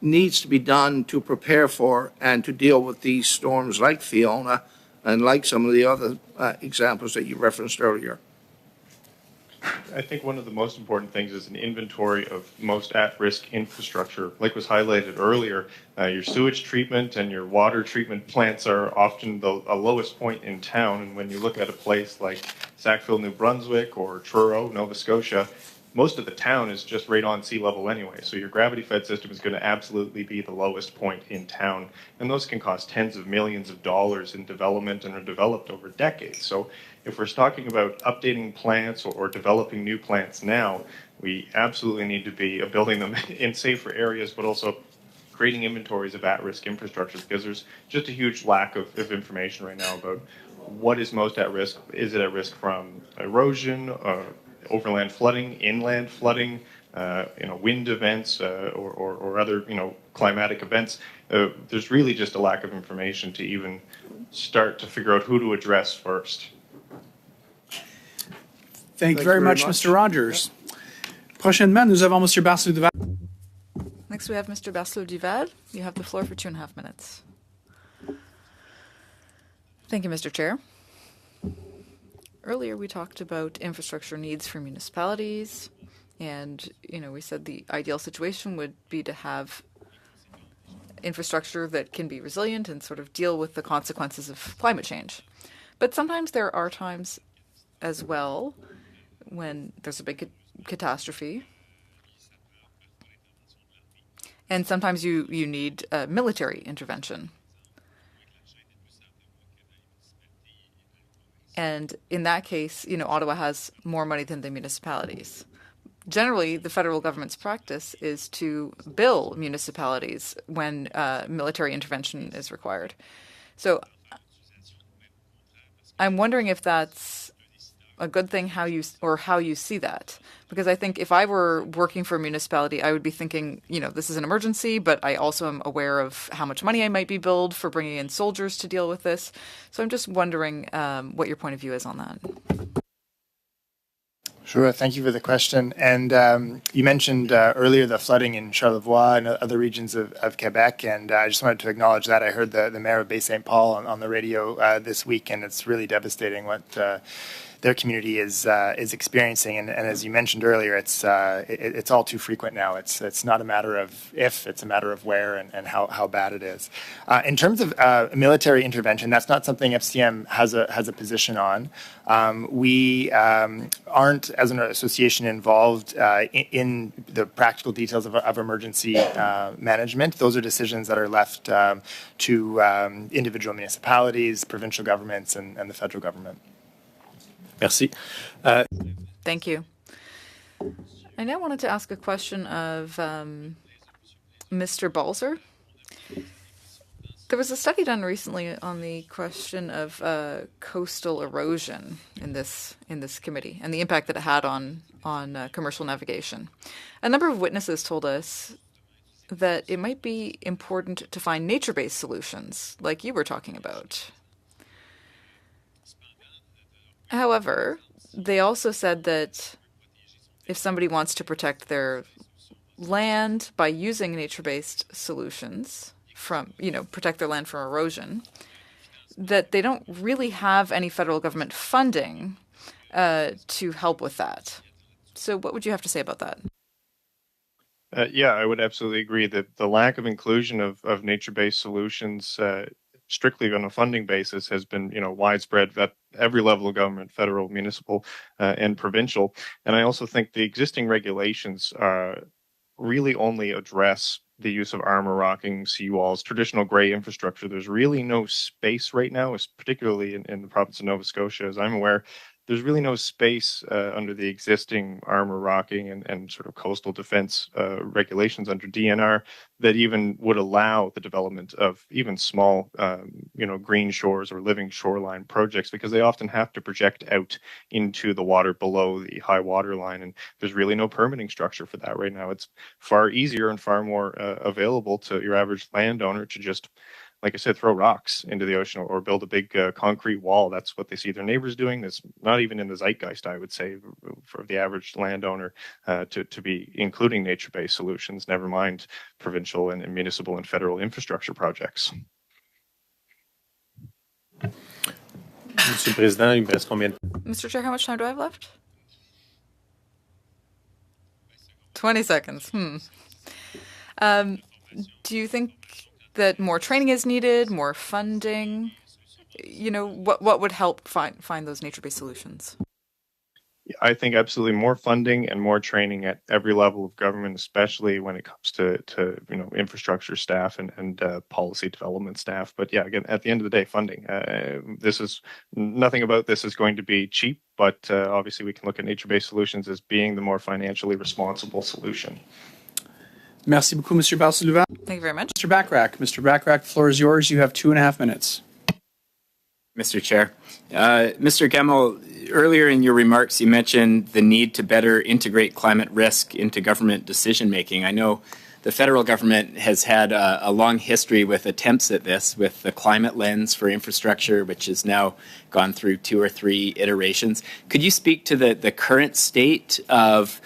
needs to be done to prepare for and to deal with these storms like Fiona and like some of the other examples that you referenced earlier. I think one of the most important things is an inventory of most at-risk infrastructure. Like was highlighted earlier, your sewage treatment and your water treatment plants are often the lowest point in town. And when you look at a place like Sackville, New Brunswick, or Truro, Nova Scotia, most of the town is just right on sea level anyway. So your gravity-fed system is going to absolutely be the lowest point in town. And those can cost tens of millions of dollars in development and are developed over decades. So if we're talking about updating plants or developing new plants now, we absolutely need to be building them in safer areas, but also creating inventories of at-risk infrastructure, because there's just a huge lack of information right now about what is most at risk. Is it at risk from erosion, overland flooding, inland flooding, wind events, or other, climatic events? There's really just a lack of information to even start to figure out who to address first. Thank you very much, Mr. Rogers. Prochainement, nous avons Monsieur Barcelou-Duval. Next, we have Mr. Barcelou-Duval. You have the floor for 2.5 minutes. Thank you, Mr. Chair. Earlier, we talked about infrastructure needs for municipalities, and we said the ideal situation would be to have infrastructure that can be resilient and sort of deal with the consequences of climate change. But sometimes there are times as well when there's a big catastrophe, and sometimes you need military intervention. And in that case, Ottawa has more money than the municipalities. Generally, the federal government's practice is to bill municipalities when military intervention is required. So I'm wondering if that's a good thing, how you see that. Because I think if I were working for a municipality, I would be thinking, this is an emergency, but I also am aware of how much money I might be billed for bringing in soldiers to deal with this. So I'm just wondering what your point of view is on that. Sure. Thank you for the question. And you mentioned earlier the flooding in Charlevoix and other regions of Quebec, and I just wanted to acknowledge that. I heard the mayor of Bay St. Paul on the radio this week, and it's really devastating what their community is experiencing. And as you mentioned earlier, it's all too frequent now. It's not a matter of if, it's a matter of where and how bad it is. In terms of military intervention, that's not something FCM has a position on. We aren't, as an association, involved in the practical details of emergency management. Those are decisions that are left to individual municipalities, provincial governments, and the federal government. Merci. Thank you. I now wanted to ask a question of Mr. Balzer. There was a study done recently on the question of coastal erosion in this committee and the impact that it had on commercial navigation. A number of witnesses told us that it might be important to find nature-based solutions, like you were talking about. However, they also said that if somebody wants to protect their land by using nature-based solutions, protect their land from erosion, that they don't really have any federal government funding to help with that. So what would you have to say about that? Yeah, I would absolutely agree that the lack of inclusion of nature-based solutions strictly on a funding basis has been, widespread at every level of government, federal, municipal, and provincial. And I also think the existing regulations really only address the use of armor rocking, seawalls, traditional gray infrastructure. There's really no space right now, particularly in the province of Nova Scotia, as I'm aware, there's really no space under the existing armor rocking and sort of coastal defense regulations under DNR that even would allow the development of even small, green shores or living shoreline projects, because they often have to project out into the water below the high water line. And there's really no permitting structure for that right now. It's far easier and far more available to your average landowner to just, like I said, throw rocks into the ocean or build a big concrete wall. That's what they see their neighbors doing. That's not even in the zeitgeist, I would say, for the average landowner to be including nature-based solutions, never mind provincial and municipal and federal infrastructure projects. Monsieur le Président, il me reste combien? Mr. Chair, how much time do I have left? 20 seconds. Do you think that more training is needed, more funding? What would help find those nature-based solutions? I think absolutely more funding and more training at every level of government, especially when it comes to infrastructure staff and policy development staff. But yeah, again, at the end of the day, funding. Nothing about this is going to be cheap, but obviously we can look at nature-based solutions as being the more financially responsible solution. Merci beaucoup, Mr. Barcelou. Thank you very much. Mr. Bachrach, the floor is yours. You have 2.5 minutes. Mr. Chair. Mr. Gemmell, earlier in your remarks, you mentioned the need to better integrate climate risk into government decision-making. I know the federal government has had a long history with attempts at this, with the climate lens for infrastructure, which has now gone through 2 or 3 iterations. Could you speak to the current state of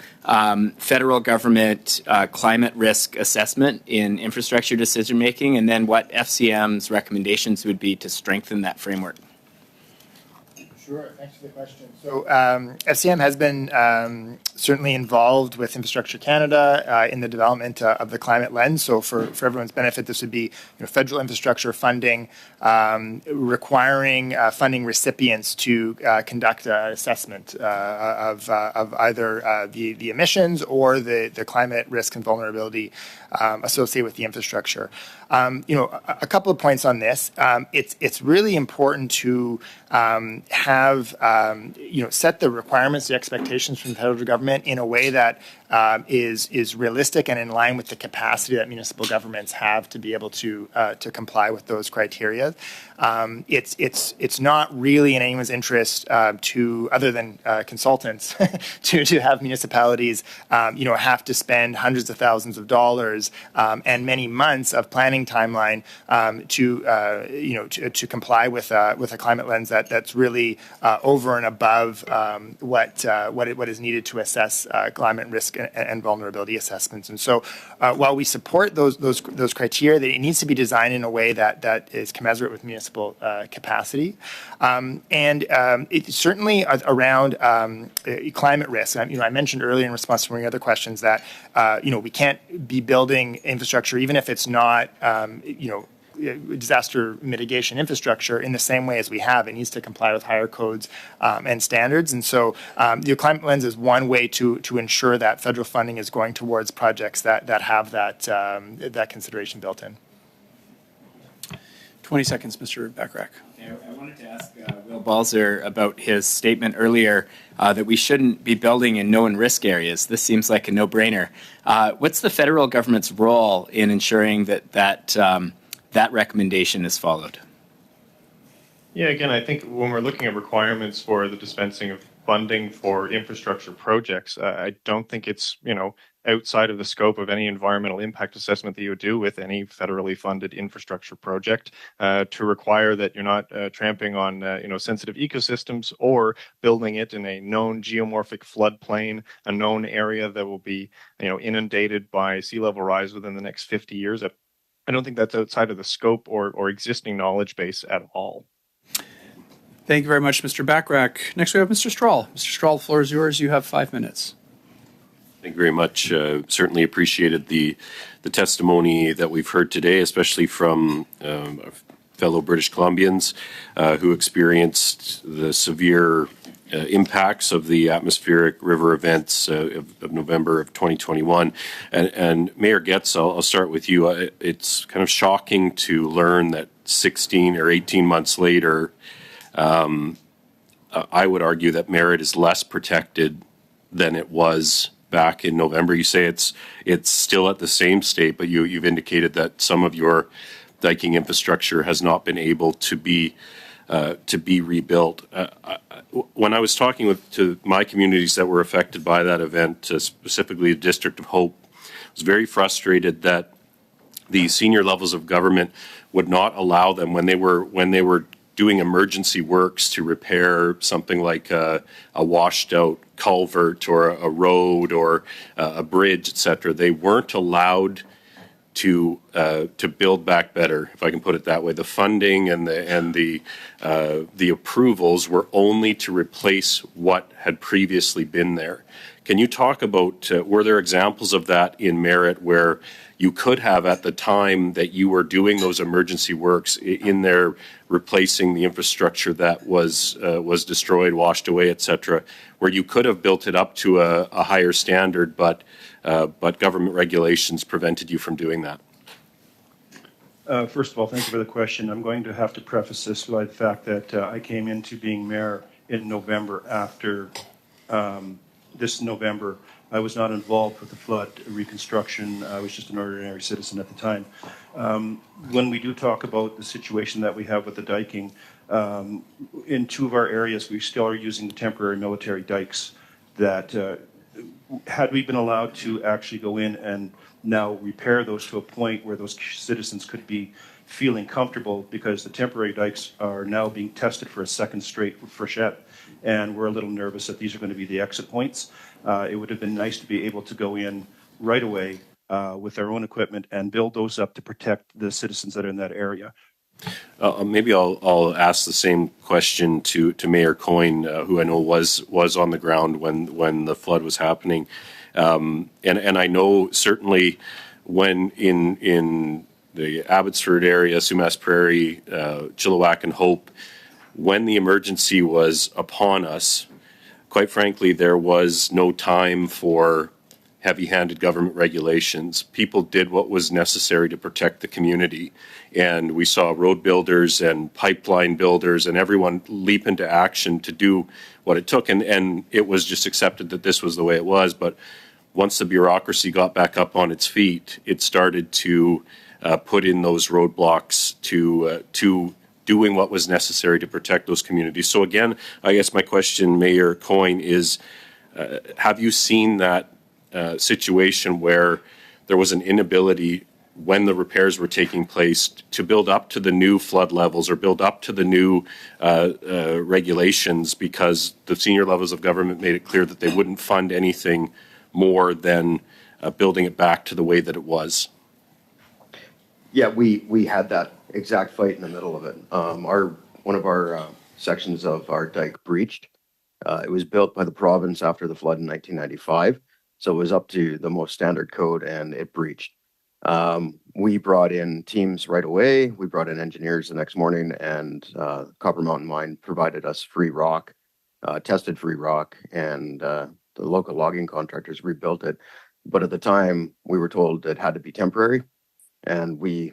federal government climate risk assessment in infrastructure decision-making, and then what FCM's recommendations would be to strengthen that framework? Sure, thanks for the question. So FCM has been certainly involved with Infrastructure Canada in the development of the climate lens. So for everyone's benefit, this would be federal infrastructure funding requiring funding recipients to conduct an assessment of either the emissions or the climate risk and vulnerability associated with the infrastructure. A couple of points on this. It's really important to have set the requirements, the expectations from the federal government in a way that is realistic and in line with the capacity that municipal governments have to be able to comply with those criteria. It's not really in anyone's interest to, other than consultants, to have municipalities have to spend hundreds of thousands of dollars and many months of planning timeline to comply with a climate lens that's really over and above what is needed to assess climate risk and vulnerability assessments. And so while we support those criteria, it needs to be designed in a way that is commensurate with municipal capacity. And it's certainly around climate risk. I mentioned earlier in response to one of the other questions that we can't be building infrastructure, even if it's not disaster mitigation infrastructure, in the same way as we have. It needs to comply with higher codes and standards. And so the climate lens is one way to ensure that federal funding is going towards projects that have that consideration built in. 20 seconds, Mr. Bachrach. I wanted to ask Will Balzer about his statement earlier that we shouldn't be building in known risk areas. This seems like a no-brainer. What's the federal government's role in ensuring that recommendation is followed? Yeah, again, I think when we're looking at requirements for the dispensing of funding for infrastructure projects, I don't think it's, outside of the scope of any environmental impact assessment that you would do with any federally funded infrastructure project to require that you're not tramping on, sensitive ecosystems or building it in a known geomorphic floodplain, a known area that will be, inundated by sea level rise within the next 50 years. I don't think that's outside of the scope or existing knowledge base at all. Thank you very much, Mr. Bachrach. Next we have Mr. Strahl. Mr. Strahl, the floor is yours. You have 5 minutes. Thank you very much. Certainly appreciated the testimony that we've heard today, especially from fellow British Columbians who experienced the severe impacts of the atmospheric river events of November of 2021. And Mayor Getz, I'll start with you. It's kind of shocking to learn that 16 or 18 months later, I would argue that Merritt is less protected than it was back in November. You say it's still at the same state, but you've indicated that some of your diking infrastructure has not been able to be rebuilt. When I was talking to my communities that were affected by that event, specifically the District of Hope, I was very frustrated that the senior levels of government would not allow them when they were doing emergency works to repair something like a washed out culvert or a road or a bridge, etc. They weren't allowed to build back better, if I can put it that way. The funding and the approvals were only to replace what had previously been there. Can you talk about, were there examples of that in Merritt where you could have, at the time that you were doing those emergency works in there, replacing the infrastructure that was destroyed, washed away, etc., where you could have built it up to a higher standard, but government regulations prevented you from doing that? First of all, thank you for the question. I'm going to have to preface this by the fact that I came into being mayor in November after this November. I was not involved with the flood reconstruction. I was just an ordinary citizen at the time. When we do talk about the situation that we have with the diking, in two of our areas, we still are using the temporary military dikes that, had we been allowed to actually go in and now repair those to a point where those citizens could be feeling comfortable, because the temporary dikes are now being tested for a second straight freshet, and we're a little nervous that these are going to be the exit points. It would have been nice to be able to go in right away with our own equipment and build those up to protect the citizens that are in that area. Maybe I'll ask the same question to Mayor Coyne, who I know was on the ground when the flood was happening, and I know certainly when in the Abbotsford area, Sumas Prairie, Chilliwack and Hope, when the emergency was upon us, quite frankly, there was no time for heavy-handed government regulations. People did what was necessary to protect the community. And we saw road builders and pipeline builders and everyone leap into action to do what it took. And it was just accepted that this was the way it was. But once the bureaucracy got back up on its feet, it started to put in those roadblocks to doing what was necessary to protect those communities. So again, I guess my question, Mayor Coyne, is have you seen that situation where there was an inability when the repairs were taking place to build up to the new flood levels or build up to the new regulations, because the senior levels of government made it clear that they wouldn't fund anything more than building it back to the way that it was? Yeah, we had that exact fight in the middle of it. One of our sections of our dike breached. It was built by the province after the flood in 1995, so it was up to the most standard code, and it breached. We brought in teams right away. We brought in engineers the next morning, and Copper Mountain Mine provided us free rock, tested free rock, and the local logging contractors rebuilt it. But at the time, we were told it had to be temporary, and we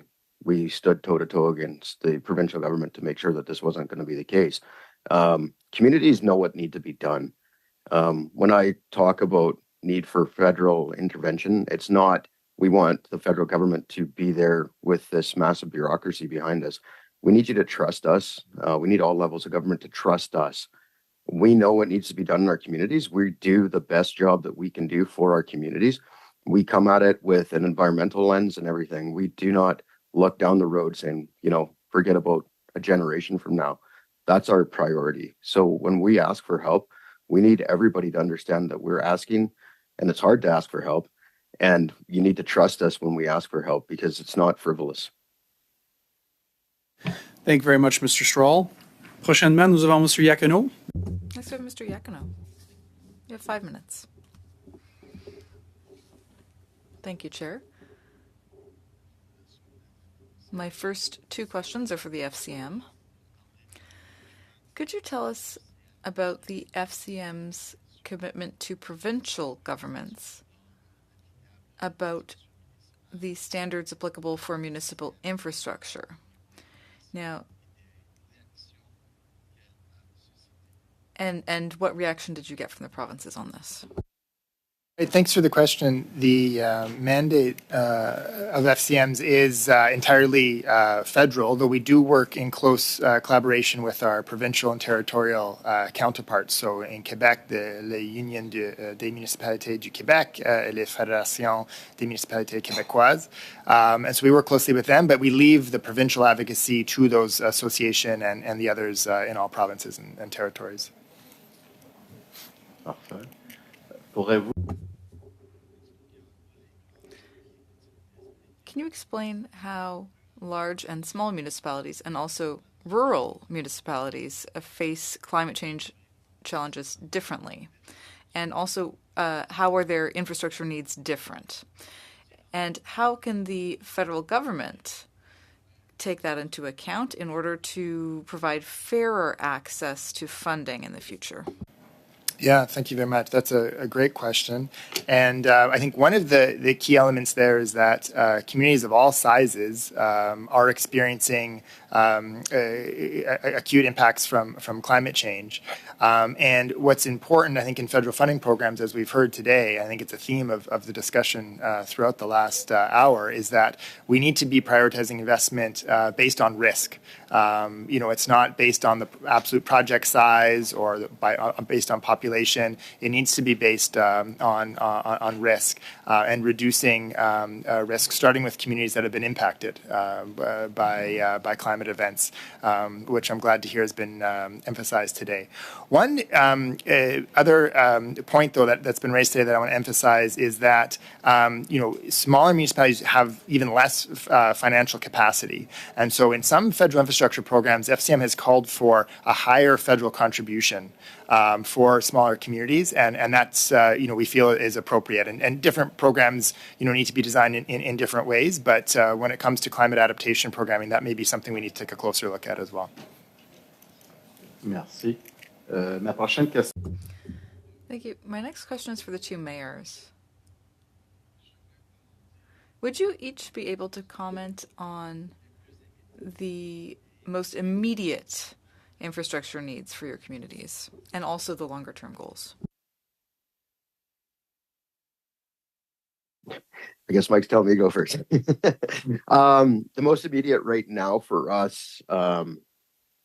stood toe-to-toe against the provincial government to make sure that this wasn't going to be the case. Communities know what needs to be done. When I talk about need for federal intervention, it's not we want the federal government to be there with this massive bureaucracy behind us. We need you to trust us. We need all levels of government to trust us. We know what needs to be done in our communities. We do the best job that we can do for our communities. We come at it with an environmental lens and everything. We do not look down the road saying, forget about a generation from now. That's our priority. So when we ask for help, we need everybody to understand that we're asking, and it's hard to ask for help. And you need to trust us when we ask for help, because it's not frivolous. Thank you very much, Mr. Stroll. Prochainement, nous avons Mr. Yacono. Next we have Mr. Yacono. You have 5 minutes. Thank you, Chair. My first 2 questions are for the FCM. Could you tell us about the FCM's commitment to provincial governments about the standards applicable for municipal infrastructure? Now, And what reaction did you get from the provinces on this? Thanks for the question. The mandate of FCMs is entirely federal, though we do work in close collaboration with our provincial and territorial counterparts. So in Quebec, la Union des municipalités du Québec et les fédérations des municipalités québécoises. And so we work closely with them, but we leave the provincial advocacy to those association and the others in all provinces and territories. Parfait. Pourrez-vous Can you explain how large and small municipalities and also rural municipalities face climate change challenges differently? And also, how are their infrastructure needs different? And how can the federal government take that into account in order to provide fairer access to funding in the future? Yeah, thank you very much. That's a great question. And I think one of the key elements there is that communities of all sizes are experiencing acute impacts from climate change. And what's important, I think, in federal funding programs, as we've heard today, I think it's a theme of the discussion throughout the last hour, is that we need to be prioritizing investment based on risk. It's not based on the absolute project size or based on population. It needs to be based on risk and reducing risk, starting with communities that have been impacted by climate events, which I'm glad to hear has been emphasized today. One other point, though, that's been raised today that I want to emphasize is that smaller municipalities have even less financial capacity, and so in some federal infrastructure programs, FCM has called for a higher federal contribution for smaller communities, and that's we feel is appropriate. And different programs need to be designed in different ways, but when it comes to climate adaptation programming, that may be something we need to take a closer look at as well. Merci. Ma prochaine question. Thank you. My next question is for the two mayors. Would you each be able to comment on the most immediate infrastructure needs for your communities and also the longer term goals? I guess Mike's telling me to go first. The most immediate right now for us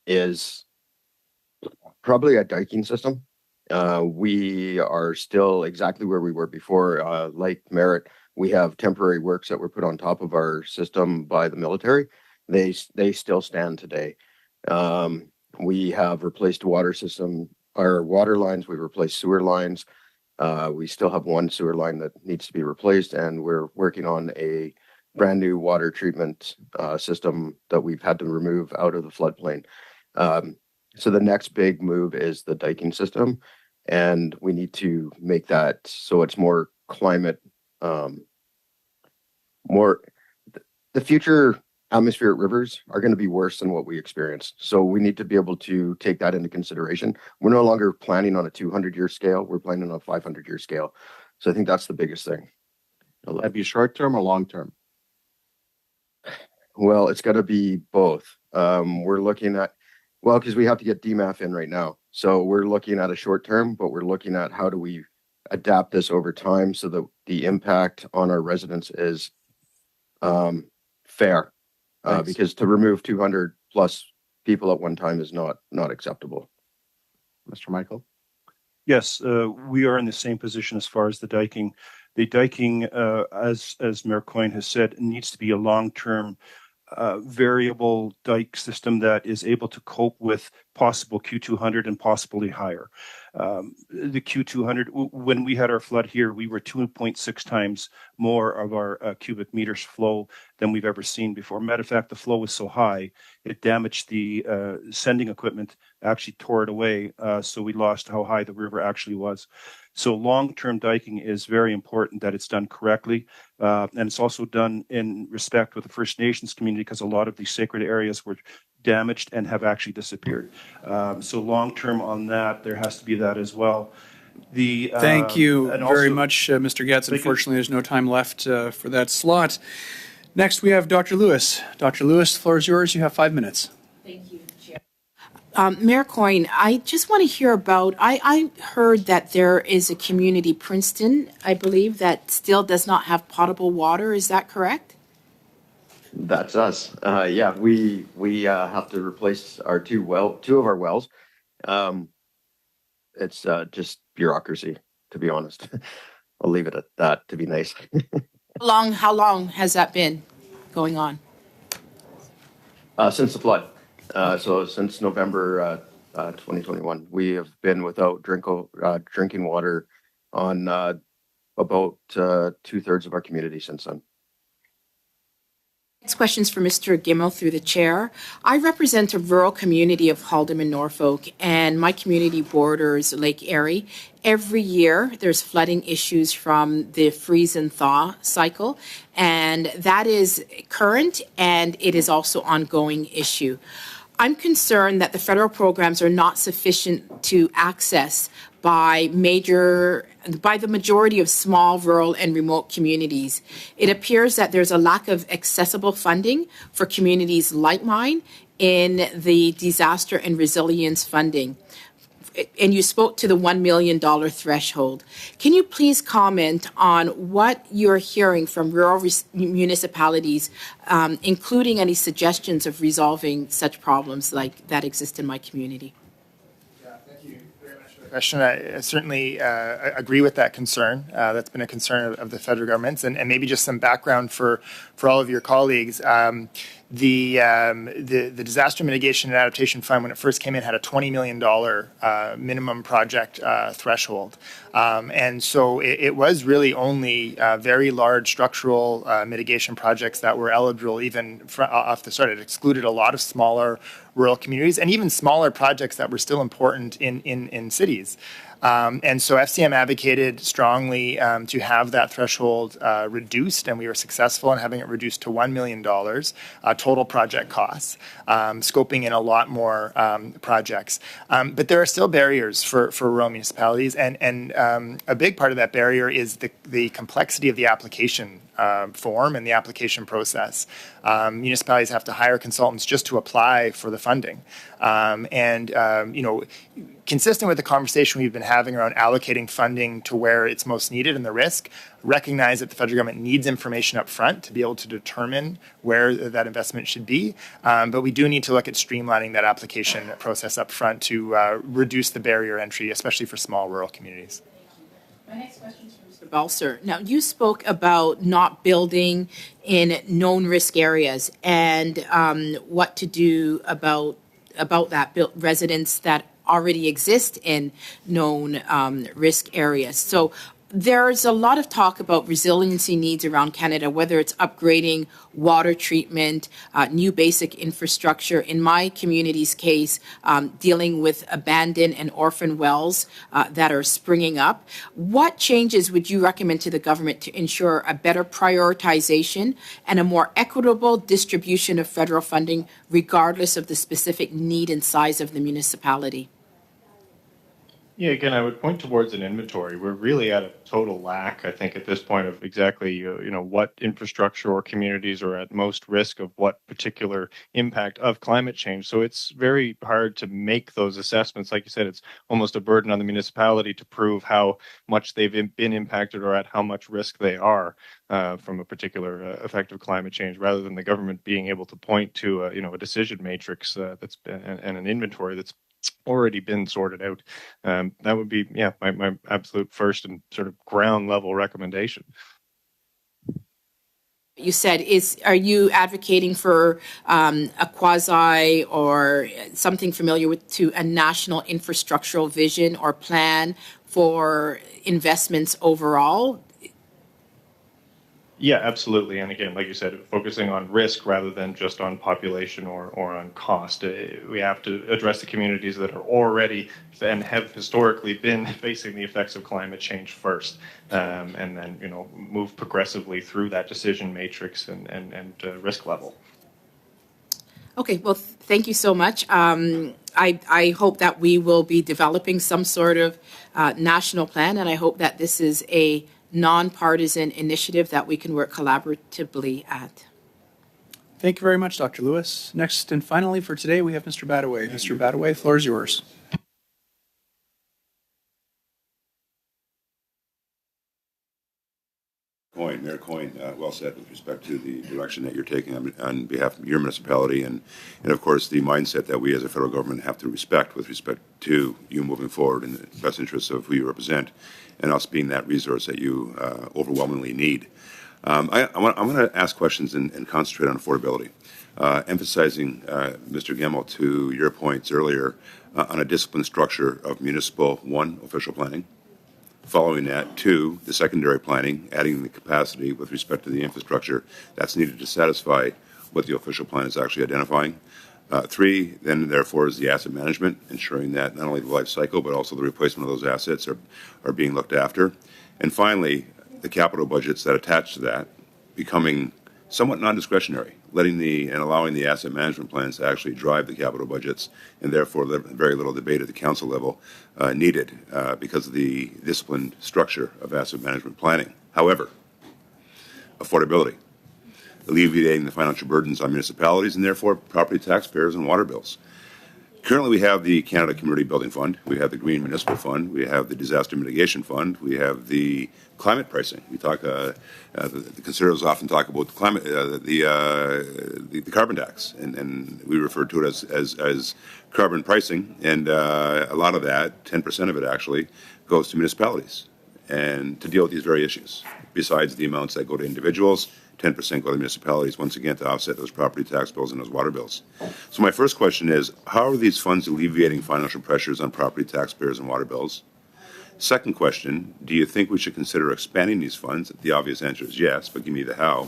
is probably a diking system. We are still exactly where we were before. Like Merritt, we have temporary works that were put on top of our system by the military. They still stand today. We have replaced water system, our water lines. We've replaced sewer lines. We still have one sewer line that needs to be replaced, and we're working on a brand new water treatment system that we've had to remove out of the floodplain. So the next big move is the diking system, and we need to make that so it's more climate, the future atmospheric rivers are going to be worse than what we experienced. So we need to be able to take that into consideration. We're no longer planning on a 200-year scale. We're planning on a 500-year scale. So I think that's the biggest thing. Will that be short-term or long-term? Well, it's got to be both. We're looking at, because we have to get DMAF in right now. So we're looking at a short-term, but we're looking at how do we adapt this over time so that the impact on our residents is fair. Because to remove 200 plus people at one time is not acceptable. Mr. Michael? Yes, we are in the same position as far as the diking. The diking, as Mayor Coyne has said, needs to be a long-term variable dike system that is able to cope with possible Q200 and possibly higher. The Q200, when we had our flood here, we were 2.6 times more of our cubic meters flow than we've ever seen before. Matter of fact, the flow was so high, it damaged the sending equipment, actually tore it away, so we lost how high the river actually was. So long-term diking is very important that it's done correctly, and it's also done in respect with the First Nations community because a lot of these sacred areas were damaged and have actually disappeared. So long-term on that, there has to be that as well. Thank you very much, Mr. Getz. Unfortunately, there's no time left for that slot. Next, we have Dr. Lewis. Dr. Lewis, the floor is yours. You have 5 minutes. Thank you, Chair. Mayor Coyne, I just want to hear about, I heard that there is a community, Princeton, I believe, that still does not have potable water. Is that correct? That's us. Yeah, we have to replace our two of our wells. It's just bureaucracy, to be honest. I'll leave it at that, to be nice. How long has that been going on? Since the flood. So since November 2021, we have been without drinking water on about 2/3 of our community since then. Next question's for Mr. Gimmel through the chair. I represent a rural community of Haldeman, Norfolk, and my community borders Lake Erie. Every year, there's flooding issues from the freeze and thaw cycle, and that is current, and it is also ongoing issue. I'm concerned that the federal programs are not sufficient to access by the majority of small, rural, and remote communities. It appears that there's a lack of accessible funding for communities like mine in the disaster and resilience funding. And you spoke to the $1 million threshold. Can you please comment on what you're hearing from rural municipalities, including any suggestions of resolving such problems like that exist in my community? Question. I certainly agree with that concern. That's been a concern of the federal government, and maybe just some background for all of your colleagues. The Disaster Mitigation and Adaptation Fund, when it first came in, had a $20 million minimum project threshold. And so it was really only very large structural mitigation projects that were eligible even off the start. It excluded a lot of smaller rural communities and even smaller projects that were still important in cities. And so FCM advocated strongly to have that threshold reduced, and we were successful in having it reduced to $1 million total project costs, scoping in a lot more projects. But there are still barriers for rural municipalities, and a big part of that barrier is the complexity of the application form and the application process. Municipalities have to hire consultants just to apply for the funding. Consistent with the conversation we've been having around allocating funding to where it's most needed and the risk, recognize that the federal government needs information up front to be able to determine where that investment should be. But we do need to look at streamlining that application process up front to reduce the barrier entry, especially for small rural communities. My next question is for Mr. Balser. Now, you spoke about not building in known risk areas and what to do about that, residents that already exist in known risk areas. So there's a lot of talk about resiliency needs around Canada, whether it's upgrading water treatment, new basic infrastructure. In my community's case, dealing with abandoned and orphan wells that are springing up. What changes would you recommend to the government to ensure a better prioritization and a more equitable distribution of federal funding, regardless of the specific need and size of the municipality? Yeah, again, I would point towards an inventory. We're really at a total lack, I think, at this point of exactly, what infrastructure or communities are at most risk of what particular impact of climate change. So it's very hard to make those assessments. Like you said, it's almost a burden on the municipality to prove how much they've been impacted or at how much risk they are from a particular effect of climate change, rather than the government being able to point to a decision matrix that's and an inventory that's already been sorted out. That would be, my absolute first and sort of ground level recommendation. You said, are you advocating for a quasi or something familiar to a national infrastructural vision or plan for investments overall? Yeah, absolutely. And again, like you said, focusing on risk rather than just on population or on cost. We have to address the communities that are already and have historically been facing the effects of climate change first, and then move progressively through that decision matrix and risk level. Okay, well, thank you so much. I hope that we will be developing some sort of national plan, and I hope that this is a nonpartisan initiative that we can work collaboratively at. Thank you very much, Dr. Lewis. Next and finally for today, we have Mr. Badaway. Mr. Badaway, floor is yours. Mayor Coyne, well said with respect to the direction that you're taking on behalf of your municipality and of course, the mindset that we as a federal government have to respect with respect to you moving forward in the best interests of who you represent and us being that resource that you overwhelmingly need. I'm going to ask questions and concentrate on affordability, emphasizing, Mr. Gemmell, to your points earlier on a disciplined structure of municipal, one, official planning. Following that, two, the secondary planning, adding the capacity with respect to the infrastructure that's needed to satisfy what the official plan is actually identifying. Three, then therefore, is the asset management, ensuring that not only the life cycle but also the replacement of those assets are being looked after. And finally, the capital budgets that attach to that becoming somewhat non-discretionary, and allowing the asset management plans to actually drive the capital budgets, and therefore very little debate at the council level needed because of the disciplined structure of asset management planning. However, affordability, alleviating the financial burdens on municipalities and therefore property taxpayers and water bills. Currently, we have the Canada Community Building Fund, we have the Green Municipal Fund, we have the Disaster Mitigation Fund, we have the climate pricing. We talk, the Conservatives often talk about the climate, the carbon tax, and we refer to it as carbon pricing. And a lot of that, 10% of it actually, goes to municipalities and to deal with these very issues. Besides the amounts that go to individuals, 10% go to municipalities, once again, to offset those property tax bills and those water bills. So my first question is, how are these funds alleviating financial pressures on property taxpayers and water bills? Second question, do you think we should consider expanding these funds? The obvious answer is yes, but give me the how.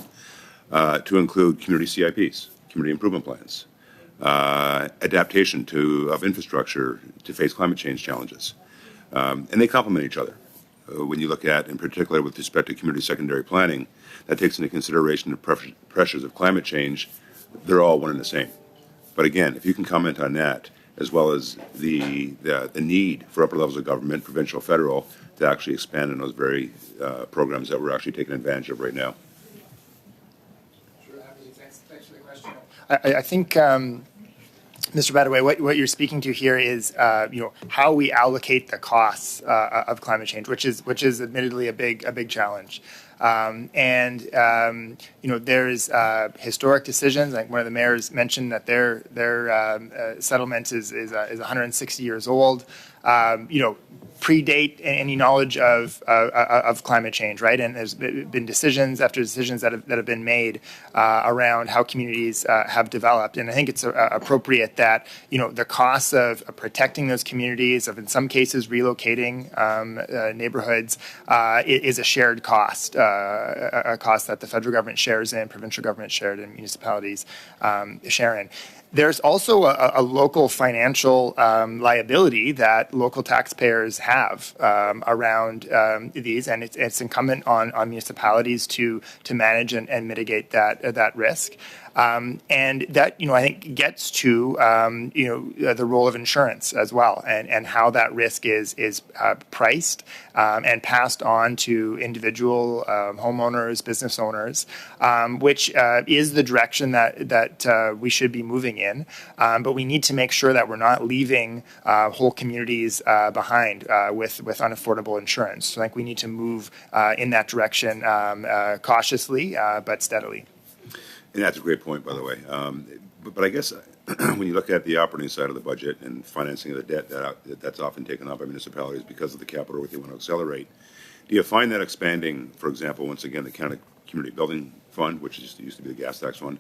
To include community CIPs, community improvement plans, adaptation of infrastructure to face climate change challenges. And they complement each other. When you look at, in particular, with respect to community secondary planning, that takes into consideration the pressures of climate change. They're all one and the same. But again, if you can comment on that, as well as the need for upper levels of government, provincial, federal, to actually expand on those very programs that we're actually taking advantage of right now. Sure, thanks for the question. I think, Mr. Badaway, what you're speaking to here is, how we allocate the costs of climate change, which is admittedly a big challenge. There's historic decisions. Like one of the mayors mentioned that their settlement is 160 years old. Predate any knowledge of climate change, right? And there's been decisions after decisions that have been made around how communities have developed. And I think it's appropriate that the costs of protecting those communities, of in some cases relocating neighborhoods, is a shared cost, a cost that the federal government shares in, provincial government shared in, municipalities share in. There's also a local financial liability that local taxpayers have around these, and it's incumbent on municipalities to manage and mitigate that risk. And that, I think gets to, the role of insurance as well, and how that risk is priced and passed on to individual homeowners, business owners, which is the direction that we should be moving in. But we need to make sure that we're not leaving whole communities behind with unaffordable insurance. So I think we need to move in that direction cautiously, but steadily. And that's a great point, by the way. But I guess when you look at the operating side of the budget and financing of the debt that's often taken on by municipalities because of the capital work they want to accelerate, do you find that expanding, for example, once again, the Canada Community Building Fund, which used to be the gas tax fund,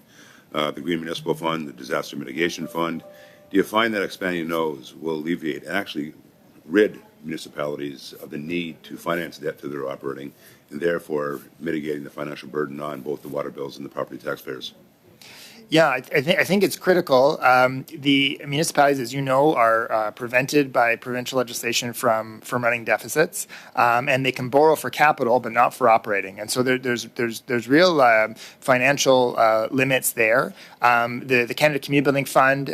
the Green Municipal Fund, the Disaster Mitigation Fund, do you find that expanding those will alleviate and actually rid municipalities of the need to finance debt to their operating, and therefore mitigating the financial burden on both the water bills and the property taxpayers? Yeah, I think it's critical. The municipalities, as you know, are prevented by provincial legislation from running deficits, and they can borrow for capital, but not for operating. And so there's real financial limits there. The Canada Community Building Fund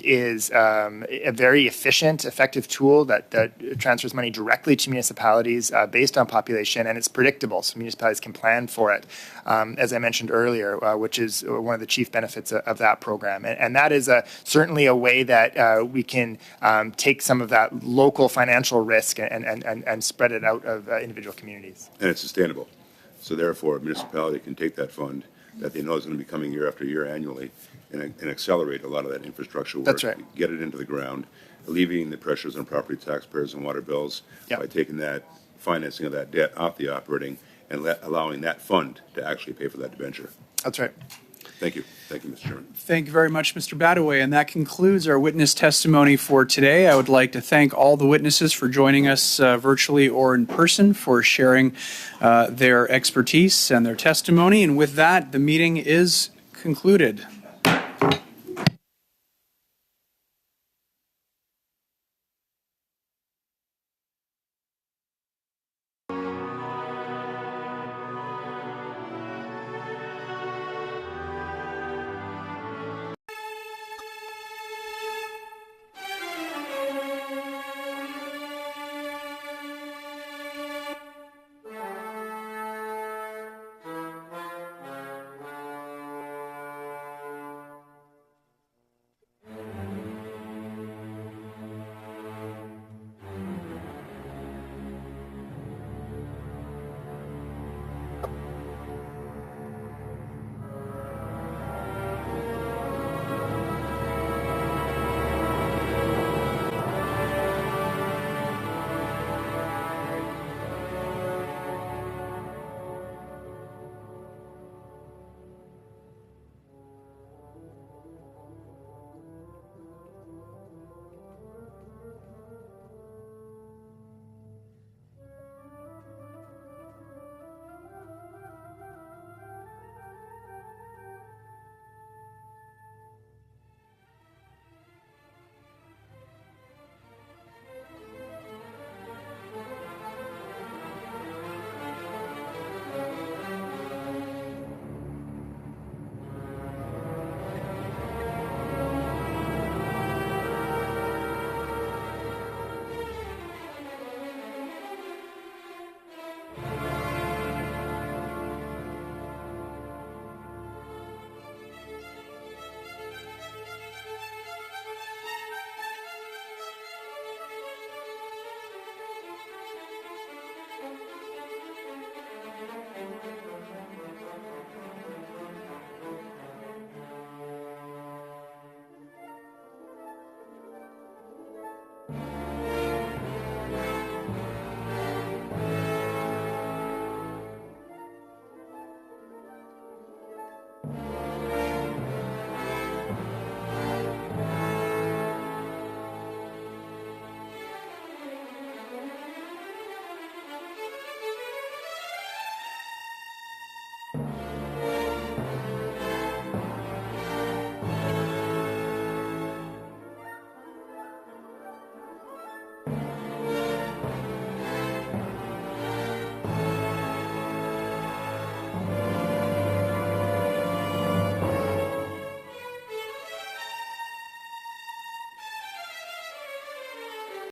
is a very efficient, effective tool that transfers money directly to municipalities based on population, and it's predictable, so municipalities can plan for it. As I mentioned earlier, which is one of the chief benefits benefits of that program. And that is certainly a way that we can take some of that local financial risk and spread it out of individual communities. And it's sustainable. So therefore, a municipality can take that fund that they know is going to be coming year after year annually and accelerate a lot of that infrastructure work. That's right. Get it into the ground, alleviating the pressures on property taxpayers and water bills by taking that financing of that debt off the operating and allowing that fund to actually pay for that debenture. That's right. Thank you. Thank you, Mr. Chairman. Thank you very much, Mr. Badaway. And that concludes our witness testimony for today. I would like to thank all the witnesses for joining us virtually or in person for sharing their expertise and their testimony. And with that, the meeting is concluded.